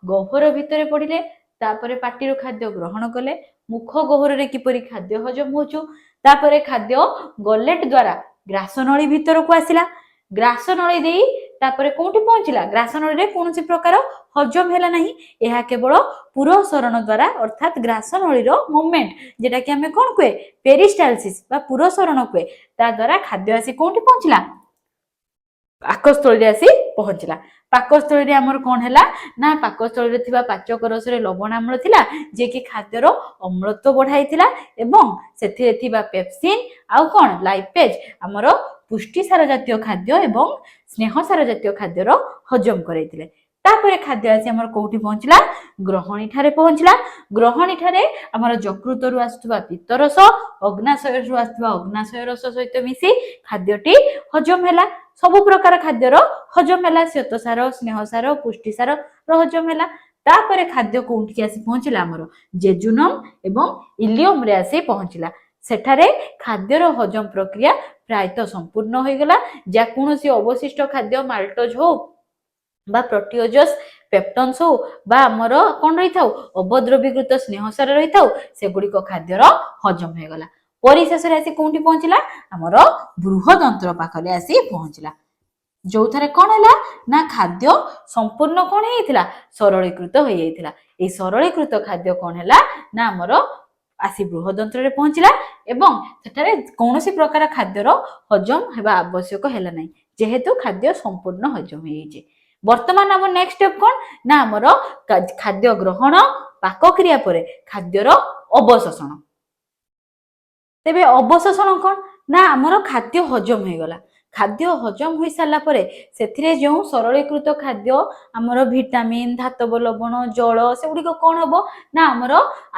गह्वर भितर पढ़िले तापर पाटी खाद्य ग्रहण कले मुख गह्वर रे किपरि खाद्य हजम होचु तापर खाद्य गलेट द्वारा ग्रासनली भितर को आसिला ग्रासनली देई तापर कोठी पहुंचला ग्रासनली रे कोनोसी प्रकार हजम हैला नहीं। यह केवल पुरसरण द्वारा अर्थात ग्रासनली रो मूवमेंट जेटा कि हमें कौन कहे पेरिस्टालसिस बा पुरसरण कहे ता द्वारा खाद्य आसी कोठी पहुंचला पाकस्थली आसी पहुंचला। पाकस्थली रे हमर कोन हैला ना पाकस्थली रे थिबा पाचक रस रे लवण आम्ल थिला जे कि खाद्यर अम्लत्व बढ़ाइथिला एवं सेथिरे थिबा पेप्सिन आउ कोन लाइपेज हमर पुष्टिसार जातीय खाद्य एवं स्नेहसार जातीय खाद्यर हजम करैथिले। तापर खाद्य आसी हमर कोठी पहुंचला ग्रहणी ठारे पहुंचला ग्रहणी ठारे हमर यकृत रु आसुवा पित्तरस अग्नाशय रु आसुवा अग्नाशय रस सहित मिसी खाद्यटी हजम हैला सब प्रकार खाद्यर हजम हैला श्वेतसार स्नेहसार पुष्टिसार हजम हैला। तापर खाद्य कोठी आसी पहुंचला हमर जेजुनम एवं इलियम रे आसी पहुंचला सेठारे खाद्यर हजम प्रक्रिया प्रायतः संपूर्ण हो गला जा कोनोसी अवशिष्ट खाद्य माल्टोज हो बा प्रोटीओजस पेप्टन्स हो बा हमर कोन रही थाउ अवद्रवीकृत स्नेहसार रही थाउ से गुडी को खाद्यर हजम हो गला। परिशेष रे आसी कोठी पहुंचला हमर बृहदंत्र पाखले आसी पहुंचला जो थारे कोन हैला ना खाद्य संपूर्ण कोन हेइथिला सरलीकृत हो जाइथिला। ए सरलीकृत खाद्य कोन हैला ना हमर आसी बृहदंत्र रे पहुंचला एवं सेठारे कोनोसी प्रकार खाद्यर हजम हेबा आवश्यक हैला नै जेहेतु खाद्य संपूर्ण हजम हो जाइछि। वर्तमान हम नेक्स्ट स्टेप कोन ना हमर खाद्य ग्रहण पाकक्रिया परे खाद्यर अवशोषण। तेबे अवशोषण कोन ना हमर खाद्य हजम हो गला खाद्य हजम हो सारा परे सेथिरे जो सरलीकृत खाद्य हमर विटामिन धातव लवण जल से गुडी को कोन हबो ना हमर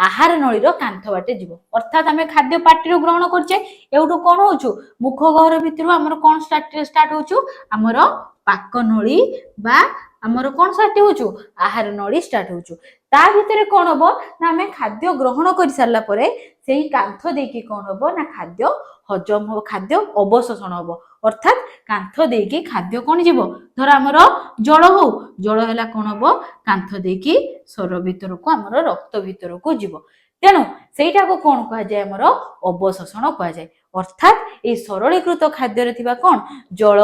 आहार नळीर कांथ बाटे जीवो अर्थात हमें खाद्य पाटी ग्रहण करछे एउठो कोन होचु मुख गहर भितरु हमर कोन स्टार्ट होचु हमर पाक नळी बा हमर कोन स्टार्ट होचु आहार नळी स्टार्ट होचु ता भितरे कोन हबो ना हमें खाद्य ग्रहण करि सारला परे सेही कांथ देकी कोन हबो ना खाद्य हजम हो खाद्य अवशोषण हबो अर्थात कांथ देकी खाद्य कोन जीवो धर हमर जल हो जल हैला कोन हबो कांथ देकी शरीर भितर को हमर रक्त भितर को जीवो तेणु सेटा को कोन कहा जाय हमर अवशोषण कहा जाय अर्थात ए सरलीकृत खाद्य रे थिबा कोन जल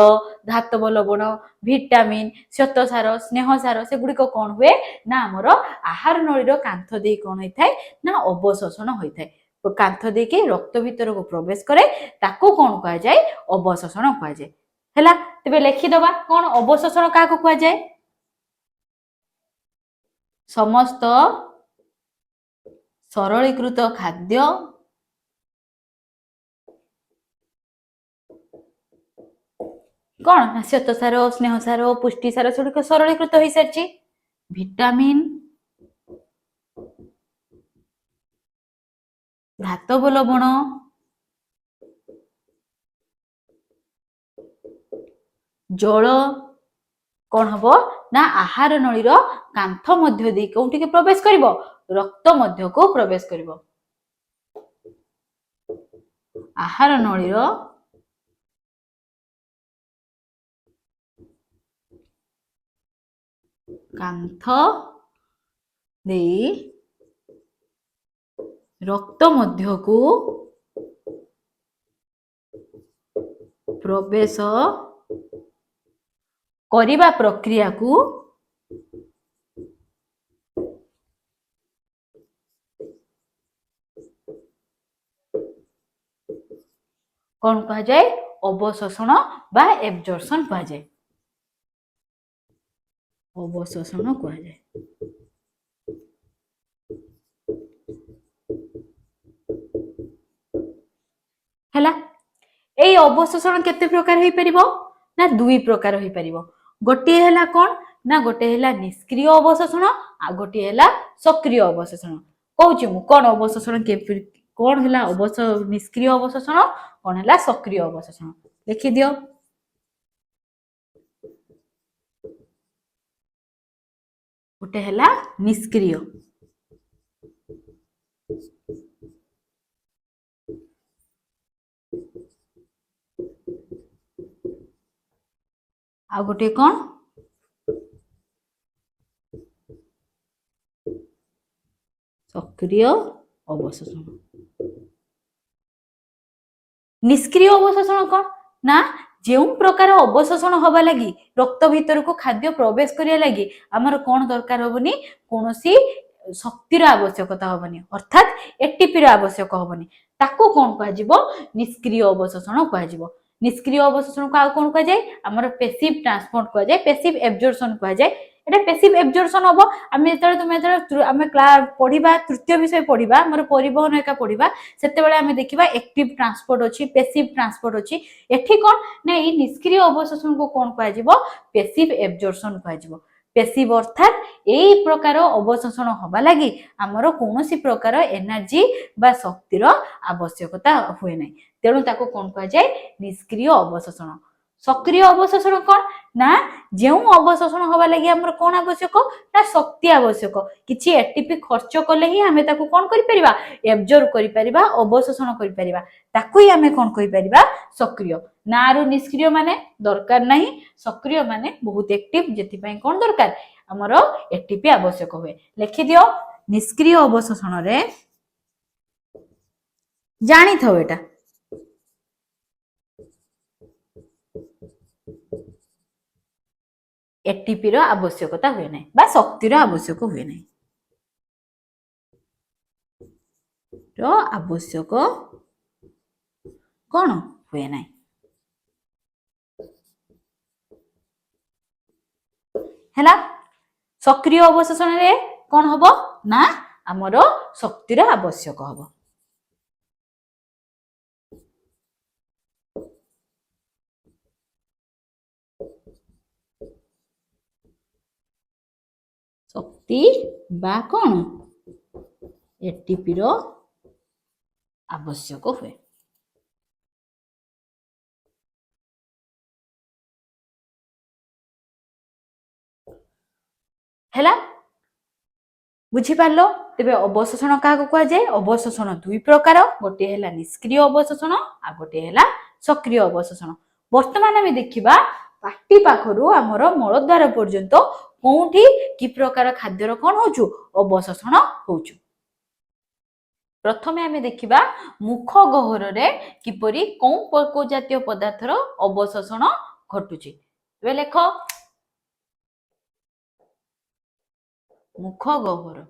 धातव लवण विटामिन श्वेतसार स्नेहसार से गुडी को कोन हुए ना हमर आहार नळीर कांथ देई कोन होई थाय ना अवशोषण होई थाय कांथ देके रक्त भितर को प्रवेश करे ताको कोन कहा जाय अवशोषण कहा जाय हैला। तबे लिखि दबा कोन अवशोषण का को कहा जाय समस्त सरलीकृत खाद्य कौन श्वेतसार स्नेहसार पुष्टिसार से सरलीकृत हो सारी विटामिन धातव लवण जल कौन हबो ना आहार नळीर कांथ मध्य दे कोठी के प्रवेश करिवो रक्त मध्य को प्रवेश करिवो आहार नळीर कांथ दे रक्त मध्य को प्रवेश करिबा प्रक्रिया को कौन कहा जाए अवशोषण बा एब्जॉर्प्शन कहा जाए अवशोषण कहा जाए। हैला ए अवशोषण केते प्रकार होई परिबो ना दुई प्रकार होई परिबो गोटे है कौन ना गोटे है निष्क्रिय अवशोषण आ गोटे है सक्रिय अवशोषण कहूँ मु कौन अवशोषण कौन है निष्क्रिय अवशोषण कौन है सक्रिय अवशोषण लिखि दियो गोटे है निष्क्रिय आ गोटे कौन सक्रिय अवशोषण निष्क्रिय अवशोषण कौन ना जो प्रकार अवशोषण हवा लगी रक्त भीतर को खाद्य प्रवेश करिया लगी आमर कौन दरकार हबनी कौन शक्तिर आवश्यकता हबनी अर्थात एटीपी आवश्यक हबनी ताको कौन कह निष्क्रिय अवशोषण कह निष्क्रिय अवशोषण को आउ कौन कह जाए आमर पैसिव ट्रांसपोर्ट कह जाए पैसिव एब्जॉर्प्शन कह जाए एटा पैसिव एब्जॉर्प्शन हम आमे जेतले तुम आमे क्लास पढिबा तृतीय विषय पढिबा हमर परिवहन एका पढिबा सेते बेले आमे देखिबा एक्टिव ट्रांसपोर्ट अछि पैसिव ट्रांसपोर्ट अछि एठी कोन ना ई निष्क्रिय अवशोषण को कोन कह जिवो पैसिव एब्जॉर्प्शन कह जिवो पैसिव अर्थात एई प्रकार अवशोषण हबा लागि हमर कोनोसी प्रकार एनर्जी बा शक्तिर आवश्यकता हुए नै तेणु ताको कोन कह जाय निष्क्रिय अवशोषण सक्रिय अवशोषण कौन ना जो अवशोषण हवा लगी हमर कौन आवश्यक ना शक्ति आवश्यक किछि एटीपी खर्च कले ही हमें ताको कौन करि परिबा एब्जॉर्ब करि परिबा अवशोषण करि परिबा ताको ही हमें कौन कहि परिबा सक्रिय नारु निष्क्रिय माने दरकार नहीं सक्रिय माने बहुत एक्टिव जेति पई कौन दरकार हमर एटीपी आवश्यक हुए लिखि दियो निष्क्रिय अवशोषण रे जानि थौ एटा एटीपी रो आवश्यकता हुए ना बा शक्तिर आवश्यक हुए ना रो आवश्यक कौन हुए ना हैला सक्रिय अवशोषण रे कौन हबो ना हमरो शक्तिर आवश्यक हबो शक्ति बा कौन एटीपी रो आवश्यक हुए हैला बुझी पारलो तेबे अवशोषण का कह जाए अवशोषण दुई प्रकार गोटे है निष्क्रिय अवशोषण आ गोटे है सक्रिय अवशोषण वर्तमान आम देखा पाटी पाखरु आमर मलद्वार पर्यंत कोठी कि प्रकार खाद्यर कौन हो अवशोषण हो प्रथमे आम देखा मुख गहर रे किपरि कौ जातीय पदार्थर अवशोषण घटुची लेख मुख गहर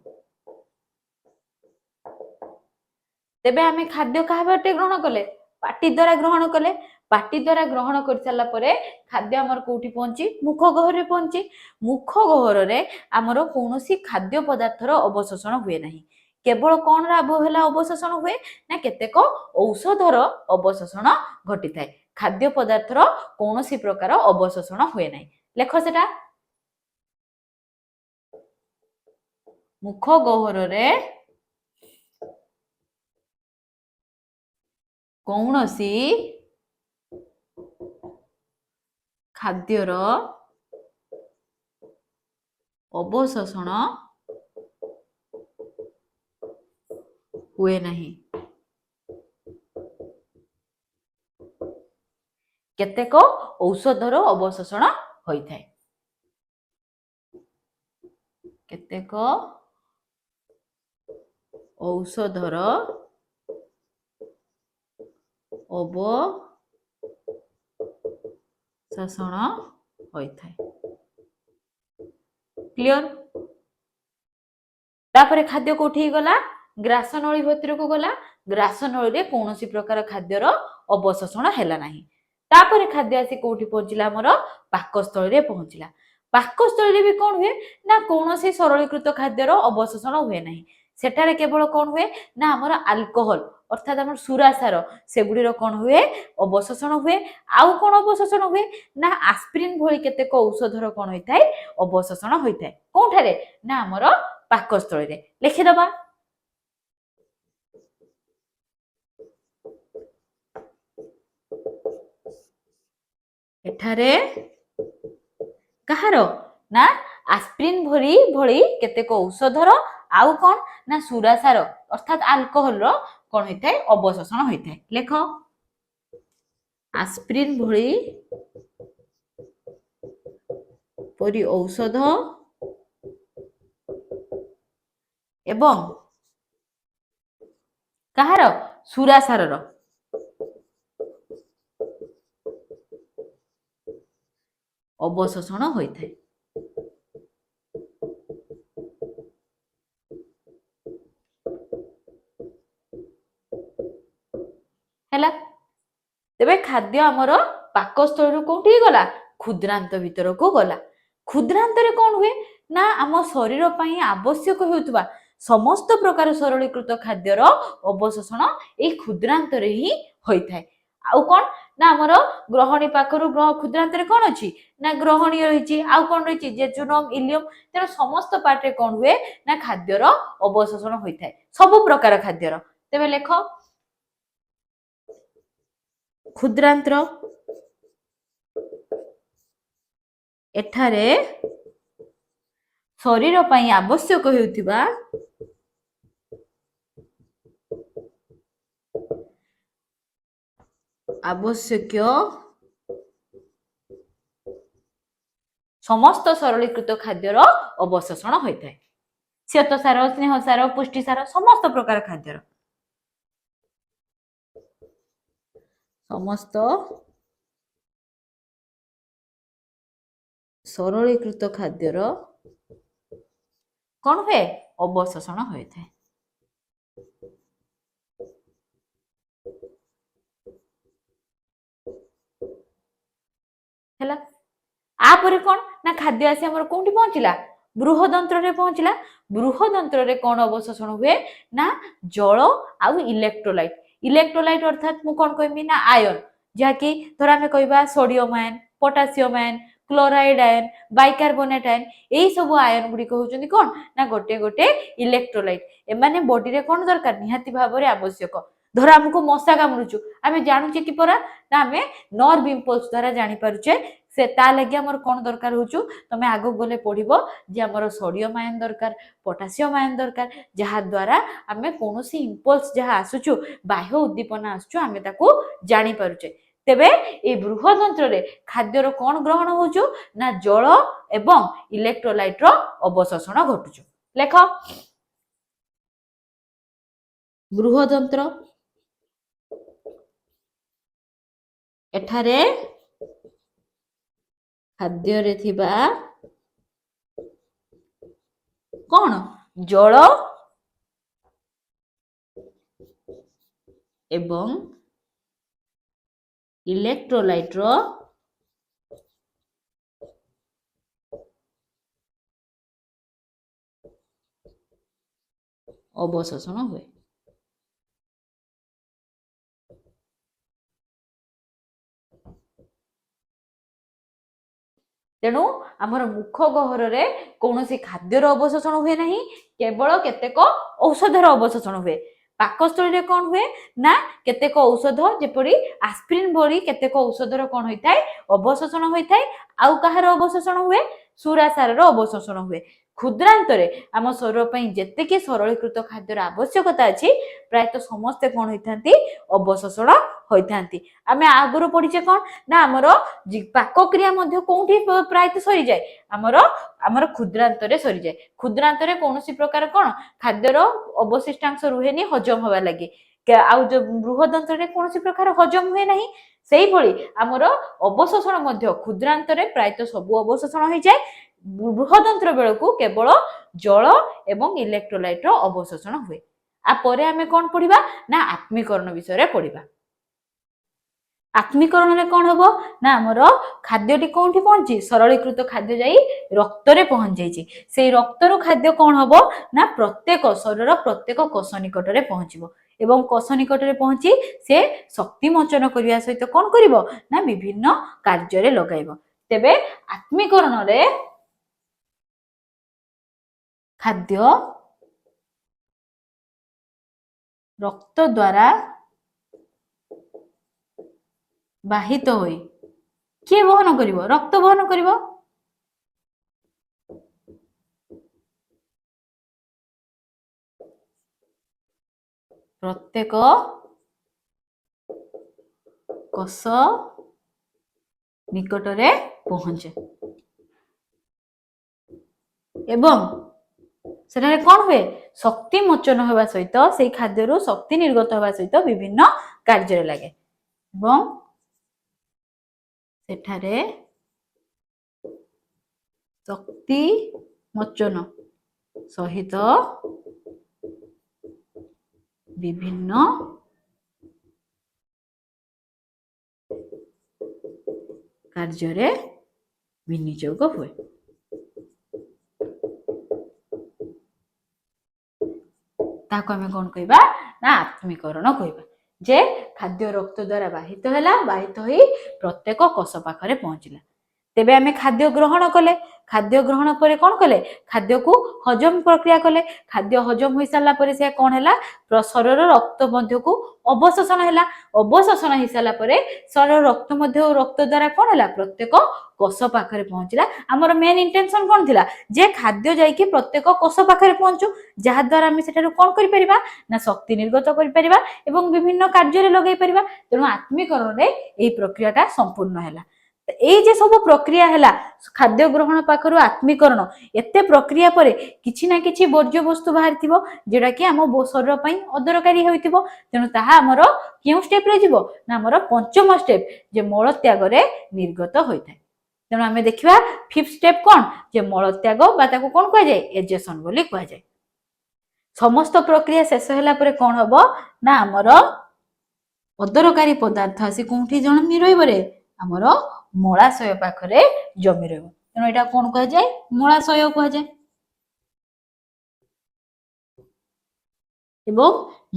तेबे आमे खाद्य कहा बाटे ग्रहण कले पाटी द्वारा ग्रहण कले पाटी द्वारा ग्रहण कर सारा परे खाद्य आमर कोठी पहुंची मुख गहर रे पहुंची मुख गहर रे आमर कोनोसी खाद्य पदार्थर अवशोषण हुए नाही केवल कौन अवशोषण हुए ना केतेक औषधर अवशोषण घटी थाए खाद्य पदार्थर कोनोसी प्रकार अवशोषण हुए नाही लेख सेटा मुख गहर रे कौनसी खाद्यर अवशोषण हुए नहीं केतेक औषधर अवशोषण होई थाए केतेक औषधर अवशोषण होई थाए क्लियर तापरे खाद्य कोठी गला ग्रासनली भीतर को गला ग्रासनली रे कोनोसी प्रकार खाद्यर अवशोषण हैला नाही तापरे खाद्य आसी कोठी पहुंचला हमर पाकस्थली रे पहुंचला पाकस्थली रे भी कोन हुए ना कोनोसी सरलीकृत खाद्यर अवशोषण हुए नाही सेठारे केवल कोन हुए ना हमर अल्कोहल अर्थात आम सुरासार सेगुड़ी कौन हुए अवशोषण हुए। आउ कौन अवशोषण हुए ना आस्पिरिन भली केतेक औषधर कौन होता है अवशोषण होता है कौठारे ना आमर पाकस्थली रे लिखिदबा। एठारे कहार ना आस्पिरिन भली भली केतेक औषधर आउ कौन ना सुरासार अर्थात अल्कोहल रो कौन होता है अवशोषण होता है। लेख आस्पिरिन भली परी औषध एवं कहार सुरासार अवशोषण होता है। हैला तेबे खाद्य आमर पाकस्थल कोठी गला क्षुद्रांत भीतर को गला। क्षुद्रांत रे कौन हुए ना आम शरीर पई आवश्यक होउतबा समस्त प्रकार सरलीकृत खाद्यर अवशोषण ए क्षुद्रांत रे ही होइथाय। आउ कौन ना आमर ग्रहणी पाखरु क्षुद्रांत रे कौन अछि ना ग्रहणी रहिछि आउ कौन रहिछि जेजुनम इलियम तेर समस्त पार्ट रे कौन हुए ना खाद्यर अवशोषण होइथाय सब प्रकार खाद्यर। तेबे लेख क्षुद्रांत एठारे शरीर पई आवश्यक हेउथिबा आवश्यक समस्त सरलीकृत खाद्यर अवशोषण होता है। श्वेतसार स्नेहसार पुष्टिसार समस्त प्रकार खाद्यर समस्त सरलीकृत खाद्यर कौन हुए अवशोषण होता है। हैला आपर कौन ना खाद्य आसी हमर कोठी पहुंचला बृहदंत्र रे पहुंचला। बृहदंत्र रे कौन अवशोषण हुए ना जल आउ इलेक्ट्रोलाइट। इलेक्ट्रोलाइट अर्थात मु कौन कहमी ना आयन जहाँकि धर आम कहवा sodium ion potassium ion chloride ion bicarbonate ion यही सब आयन गुड़िक होउचंदी कौन ना गोटे गोटे इलेक्ट्रोलाइट। एमाने बॉडी रे कौन दरकार निहाती भाव आवश्यक। धर आमको मशा कामुचु आम जानूचे कि परा ना आम नर्व इम्पल्स द्वारा जानी पारुचे से ता लगी हमर कौन दरकार होचु तमे आगो गले पढ़िबो जे हमर सोडियम आयन दरकार पोटासियम आयन दरकार जहा द्वारा आमे कोनोसी इम्पल्स जहा आसुचु बाह्य उद्दीपना आसुचु आमे ताको जानी पारुचे। तेबे ए बृहदंत्र रे खाद्यर कौन ग्रहण होचु ना जल एवं इलेक्ट्रोलाइट रो अवशोषण घटुचु। लेख बृहदंत्र एठारे खाद्य रे थिबा कौन जल एवं इलेक्ट्रोलाइट रो अवशोषण हुए। तेणु आमर मुख गहर रे कौनसी खाद्यर अवशोषण हुए नहीं केवल केतेक औषधर अवशोषण हुए। पाकस्थली रे कौन हुए ना केतेक औषध जेपरी आस्पिरिन भली केतेक औषधर कौन होता है अवशोषण होता है। आउ कहार अवशोषण हुए सुरासार अवशोषण हुए। क्षुद्रांत आम शरीर पर जेतेकी सरलीकृत खाद्यर आवश्यकता अच्छी प्रायतः समस्ते कौन होती अवशोषण होती। आम आगुरी पढ़ीचे कौन ना आमर पाक क्रिया कौटी प्रायतः सरी जाए आमर क्षुद्रांत सरी जाए। क्षुद्रांत कौन प्रकार कौन खाद्यर अवशिष्टांश रुहेनी हजम हवा लगे आउ जो बृहदंत्र कौन प्रकार हजम हुए ना से आमर अवशोषण क्षुद्रांत प्रायतः सब अवशोषण हो जाए। बृहदंत्र बेलू केवल जल एवं इलेक्ट्रोलाइट रो अवशोषण हुए। आपर आम कौन पढ़ा ना आत्मीकरण विषय पढ़ा। आत्मीकरण रे कौन हम ना आमर खाद्यटी कौटी पहुंची सरलीकृत खाद्य जाई रक्त रे पहुंच जाइए से रक्तर खाद्य कौन हम ना प्रत्येक शरीर प्रत्येक कोष निकट रे पहुंचबो। ଏବଂ କୋଷ ନିକଟରେ ପହଞ୍ଚି ସେ ଶକ୍ତି ମୋଚନ କରିବା ସହିତ କଣ କରିବ ନା ବିଭିନ୍ନ କାର୍ଯ୍ୟରେ ଲଗାଇବ। ତେବେ ଆତ୍ମୀକରଣରେ ଖାଦ୍ୟ ରକ୍ତ ଦ୍ୱାରା ବାହିତ ହୋଇ କିଏ ବହନ କରିବ? ରକ୍ତ ବହନ କରିବ। ପ୍ରତ୍ୟେକ କୋଷ ନିକଟରେ ପହଞ୍ଚେ ଏବଂ ସେଠାରେ କଣ ହୁଏ? ଶକ୍ତି ମୋଚନ ହେବା ସହିତ ସେଇ ଖାଦ୍ୟରୁ ଶକ୍ତି ନିର୍ଗତ ହେବା ସହିତ ବିଭିନ୍ନ କାର୍ଯ୍ୟରେ ଲାଗେ ଏବଂ ସେଠାରେ ଶକ୍ତି ମୋଚନ ସହିତ ବିଭିନ୍ନ କାର୍ଯ୍ୟରେ ବିନିଯୋଗ ହୁଏ। ତାକୁ ଆମେ କଣ କହିବା ନା ଆତ୍ମୀକରଣ କହିବା। ଯେ ଖାଦ୍ୟ ରକ୍ତ ଦ୍ୱାରା ବାହିତ ହେଲା, ବାହିତ ହୋଇ ପ୍ରତ୍ୟେକ କୋଷ ପାଖରେ ପହଞ୍ଚିଲା। ତେବେ ଆମେ ଖାଦ୍ୟ ଗ୍ରହଣ କଲେ, ଖାଦ୍ୟ ଗ୍ରହଣ ପରେ କଣ କଲେ? ଖାଦ୍ୟକୁ ହଜମ ପ୍ରକ୍ରିୟା କଲେ। ଖାଦ୍ୟ ହଜମ ହୋଇ ସାରିଲା ପରେ ସେ କଣ ହେଲା? ଶରୀରର ରକ୍ତ ମଧ୍ୟକୁ ଅବଶୋଷଣ ହେଲା। ଅବଶୋଷଣ ହେଇସାରିଲା ପରେ ଶରୀର ରକ୍ତ ମଧ୍ୟ ରକ୍ତ ଦ୍ୱାରା କଣ ହେଲା? ପ୍ରତ୍ୟେକ କୋଷ ପାଖରେ ପହଞ୍ଚିଲା। ଆମର ମେନ୍ ଇଣ୍ଟେନସନ କଣ ଥିଲା? ଯେ ଖାଦ୍ୟ ଯାଇକି ପ୍ରତ୍ୟେକ କୋଷ ପାଖରେ ପହଞ୍ଚୁ, ଯାହା ଦ୍ୱାରା ଆମେ ସେଠାରୁ କଣ କରିପାରିବା ନା ଶକ୍ତି ନିର୍ଗତ କରିପାରିବା ଏବଂ ବିଭିନ୍ନ କାର୍ଯ୍ୟରେ ଲଗାଇ ପାରିବା। ତେଣୁ ଆତ୍ମୀକରଣରେ ଏହି ପ୍ରକ୍ରିୟାଟା ସମ୍ପୂର୍ଣ୍ଣ ହେଲା। ଏଇ ଯେ ସବୁ ପ୍ରକ୍ରିୟା ହେଲା ଖାଦ୍ୟ ଗ୍ରହଣ ପାଖରୁ ଆତ୍ମୀକରଣ, ଏତେ ପ୍ରକ୍ରିୟା ପରେ କିଛି ନା କିଛି ବର୍ଜ୍ୟବସ୍ତୁ ବାହାରିଥିବ ଯୋଉଟା କି ଆମ ଶରୀର ପାଇଁ ଅଦରକାରୀ ହୋଇଥିବ। ତେଣୁ ତାହା ଆମର କେଉଁ ଷ୍ଟେପରେ ଯିବ ନା ଆମର ପଞ୍ଚମ ଷ୍ଟେପ ଯେ ମଳତ୍ୟାଗରେ ନିର୍ଗତ ହୋଇଥାଏ। ତେଣୁ ଆମେ ଦେଖିବା ଫିଫ୍ଥ ଷ୍ଟେପ କଣ? ଯେ ମଳତ୍ୟାଗ ବା ତାକୁ କଣ କୁହାଯାଏ? ଏଜେସନ ବୋଲି କୁହାଯାଏ। ସମସ୍ତ ପ୍ରକ୍ରିୟା ଶେଷ ହେଲା ପରେ କଣ ହବ ନା ଆମର ଅଦରକାରୀ ପଦାର୍ଥ ଆସି କୋଉଠି ଜମି ରହିବ ରେ? ଆମର ମଳାଶୟ ପାଖରେ ଜମି ରହିବ। ତେଣୁ ଏଇଟା କଣ କୁହାଯାଏ? ମଳାଶୟ କୁହାଯାଏ। ଏବଂ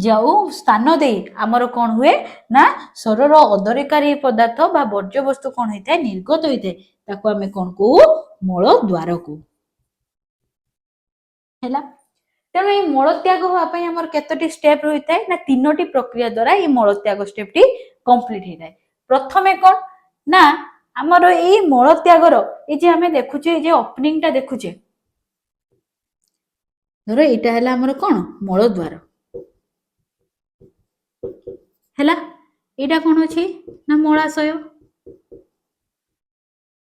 ଯେଉଁ ସ୍ଥାନ ଦେଇ ଆମର କଣ ହୁଏ ନା ଶରୀରର ଅଦରକାରୀ ପଦାର୍ଥ ବା ବର୍ଜ୍ୟବସ୍ତୁ କଣ ହେଇଥାଏ? ନିର୍ଗତ ହୋଇଥାଏ। ତାକୁ ଆମେ କଣ କହୁ? ମଳ ଦ୍ୱାର କହୁ। ହେଲା। ତେଣୁ এই ମଳତ୍ୟାଗ ହେବା ପାଇଁ ଆମର କେତୋଟି ଷ୍ଟେପ ରହିଥାଏ ନା ତିନୋଟି ପ୍ରକ୍ରିୟା ଦ୍ୱାରା এই ମଳତ୍ୟାଗ ଷ୍ଟେପଟି କମ୍ପ୍ଲିଟ ହେଇଥାଏ। ପ୍ରଥମେ କଣ ନା ଆମର এই ମଳତ୍ୟାଗର এই যে ଆମେ ଦେଖୁଛେ এই যে ଓପନିଂଟା ଦେଖୁଛେ, ଧର ଏଇଟା ହେଲା ଆମର କଣ? ମଳଦ୍ୱାର ହେଲା। ଏଇଟା କଣ ଅଛି ନା ମଳାଶୟ।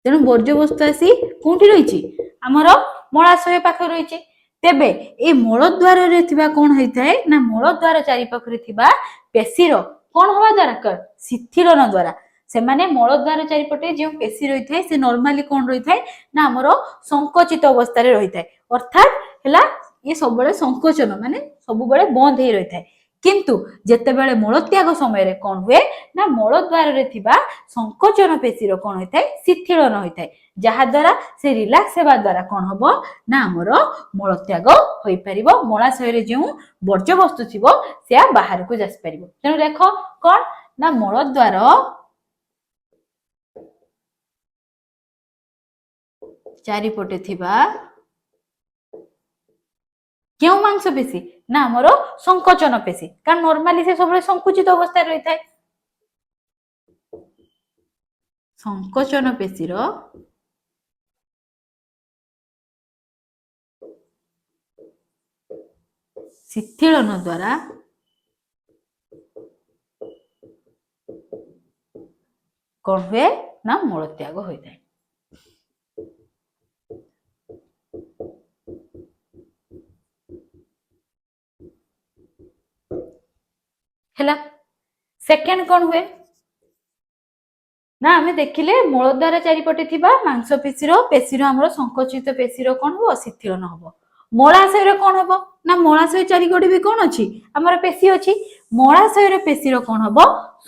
ତେଣୁ ବର୍ଜ୍ୟବସ୍ତୁ ଆସି କୋଉଠି ରହିଛି? ଆମର ମଳାଶୟ ପାଖରେ ରହିଛି। ତେବେ এই ମଳଦ୍ୱାରରେ ଥିବା କଣ ହେଇଥାଏ ନା ମଳଦ୍ୱାର ଚାରିପାଖରେ ଥିବା ପେଶୀର କଣ ହବା ଦରକାର? ଶିଥିଳନ ଦ୍ୱାରା ସେମାନେ ମଳଦ୍ୱାର ଚାରିପଟେ ଯେଉଁ ପେଶୀ ରହିଥାଏ ସେ ନର୍ମାଲି କଣ ରହିଥାଏ ନା ଆମର ସଂકોଚିତ ଅବସ୍ଥାରେ ରହିଥାଏ। ଅର୍ଥାତ୍ ହେଲା ଇଏ ସବୁବେଳେ ସଂକୋଚନ ମାନେ ସବୁବେଳେ ବନ୍ଦ ହେଇ ରହିଥାଏ। କିନ୍ତୁ ଯେତେବେଳେ ମଳତ୍ୟାଗ ସମୟରେ କଣ ହୁଏ ନା ମଳଦ୍ୱାରରେ ଥିବା ସଂକୋଚନ ପେଶୀର କଣ ହୋଇଥାଏ? ଶିଥିଳନ ହୋଇଥାଏ। ଯାହା ଦ୍ୱାରା ସେ ରିଲାକ୍ସ ହେବା ଦ୍ୱାରା କଣ ହବ ନା ଆମର ମଳତ୍ୟାଗ ହୋଇପାରିବ। ମଳାଶୟରେ ଯେଉଁ ବର୍ଜ୍ୟବସ୍ତୁ ଥିବ ସେ ବାହାରକୁ ଆସିପାରିବ। ତେଣୁ ଦେଖ କଣ ନା ମଳଦ୍ୱାର ଚାରିପଟେ ଥିବା କେଉଁ ମାଂସପେଶୀ ନା ଆମର ସଂକୋଚନ ପେଶୀ, କାରଣ ନର୍ମାଲି ସେ ସବୁବେଳେ ସଂକୁଚିତ ଅବସ୍ଥାରେ ରହିଥାଏ। ସଂକୋଚନ ପେଶୀର ଶିଥିଳନ ଦ୍ୱାରା କଣ ହୁଏ ନା ମଳତ୍ୟାଗ ହୋଇଥାଏ। ହେଲା। ସେକେଣ୍ଡ କଣ ହୁଏ ନା ଆମେ ଦେଖିଲେ ମଳଦ୍ୱାର ଚାରିପଟେ ଥିବା ପେଶୀର ଆମର ସଂକୋଚିତ ପେଶୀର କଣ ହବ? ଶିଥିଳନ ହବ। ମଳାଶୟରେ କଣ ହବ ନା ମଳାଶୟ ଚାରିପଟେ ବି କଣ ଅଛି? ଆମର ପେଶୀ ଅଛି। ମଳାଶୟର ପେଶୀର କଣ ହବ?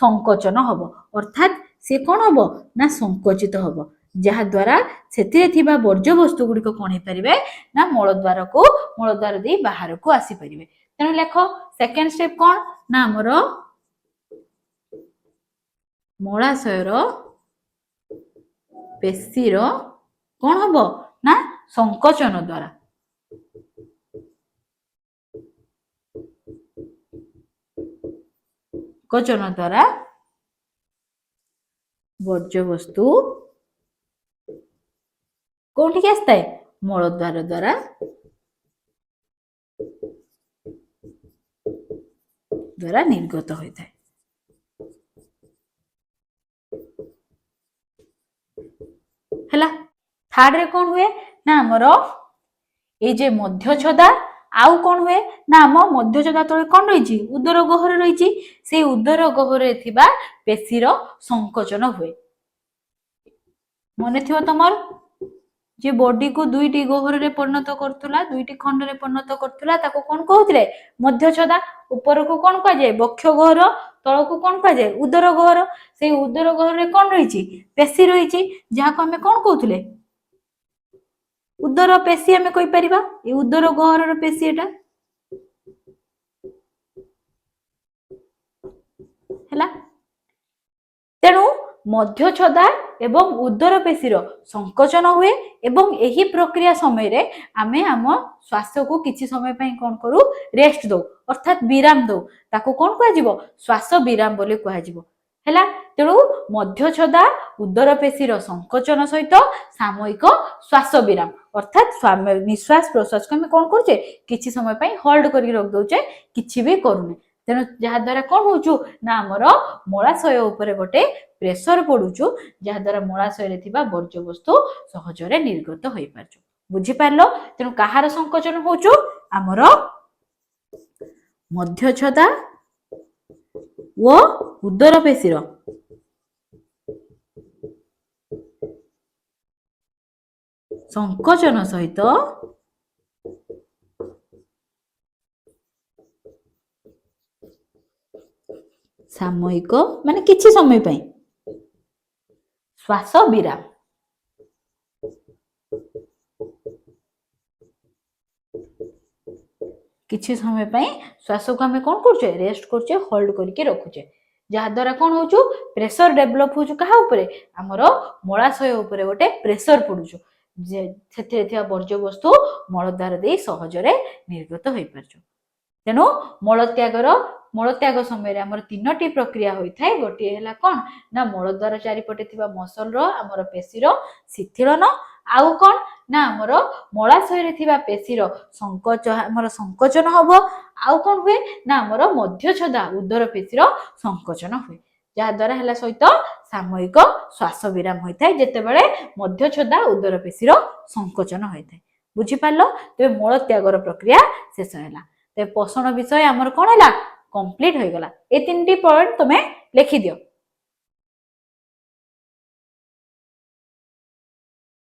ସଂକୋଚନ ହବ। ଅର୍ଥାତ୍ ସେ କଣ ହବ ନା ସଂକୋଚିତ ହବ। ଯାହା ଦ୍ୱାରା ସେଥିରେ ଥିବା ବର୍ଜ୍ୟବସ୍ତୁ ଗୁଡ଼ିକ କଣ ହେଇପାରିବେ ନା ମଳଦ୍ୱାର ଦେଇ ବାହାରକୁ ଆସିପାରିବେ। तेणु लेख सेकेंड स्टेप कौन ना आमर मलाशयर पेशीर कौन हम ना संकोचन द्वारा संकोचन द्वारा वर्ज्यवस्तु कौटी आसता है मलद्वार द्वारा द्वारा निर्गत होता है। हैला थर्ड रे कौन हुए ना आमर ये जे मध्य छदा आउ कौन हुए ना आम मध्य छदा तले कौन रही उदर गहर रही से उदर गहर पेशीर संकोचन हुए मन थी तुम जे बॉडी को दुईटी गहर रे परिणत करतुला दुईटी खंड रे परिणत करतुला ताको कौन कहउथिले मध्य छदा ऊपर को कौन कह जाए बक्ष गहर तल को कौन कह जाए उदर गहर से उदर गहर रे कौन रही पेशी रही जहाँ को हमें कौन कहउथिले उदर पेशी हमें कहि परिबा ए उदर गहर पेशी एटा हैला तेणु मध्य छदा एवं उदर पेशीर संकोचन हुए एवं यही प्रक्रिया समय रे आमे आम श्वास को किछि समय पई कोन करू रेस्ट दो अर्थात विराम दो ताको कोन कह जिवो श्वास विराम बोले कह जिवो हैला तेणु मध्य छदा उदर पेशीर संकोचन सहित सामयिक श्वास विराम अर्थात निश्वास प्रश्वास को हमें कोन करछे किछि समय पई होल्ड करी रख दोचे किछि भी करूने तेणु जहाँ द्वारा कौन होचु ना आमर मलाशय उपरे गोटे प्रेशर पड़ुचु जहाँ द्वारा मलाशय थिबा वर्ज्य वस्तु सहजरे निर्गत होई पारछु बुझी पारलो तेणु कहार संकोचन होचु आमर मध्य छदा वो उदर पेशीर संकोचन सहित सामयिक माने किछि समय पई श्वास विराम किछि समय पई श्वास को हमें कोन करछे रेस्ट करछे होल्ड करके रखुछे जहाँ द्वारा कौन होचु प्रेशर डेवलप होचु कहा उपरे हमर मलाशय उपरे गोटे प्रेशर पडुचु जे सेथे थिया वर्ज्य वस्तु मलद्वार दे सहजरे निर्गत होई परछु तेणु मलत्याग समय आमर तीनोटी प्रक्रिया होता है गोटे है कौन ना मलद्वार चारिपटे थिबा मसल आमर पेशीर शिथिलन आउ कौन ना आमर मलाशय रे थिबा पेशीर संकोचन हबो आउ कौन हुए ना आमर मध्य छदा उदर पेशीर संकोचन हुए जहाँ द्वारा है सहित सामयिक श्वास विराम होता है जेतेबेले मध्य छदा उदर पेशीर संकोचन होता है बुझी पारलो तेबे मलत्यागर प्रक्रिया शेष हैला ते पोषण विषय आमर कौन है कंप्लीट हो गला ए तीन पॉइंट तुम्हें लिखि दियो।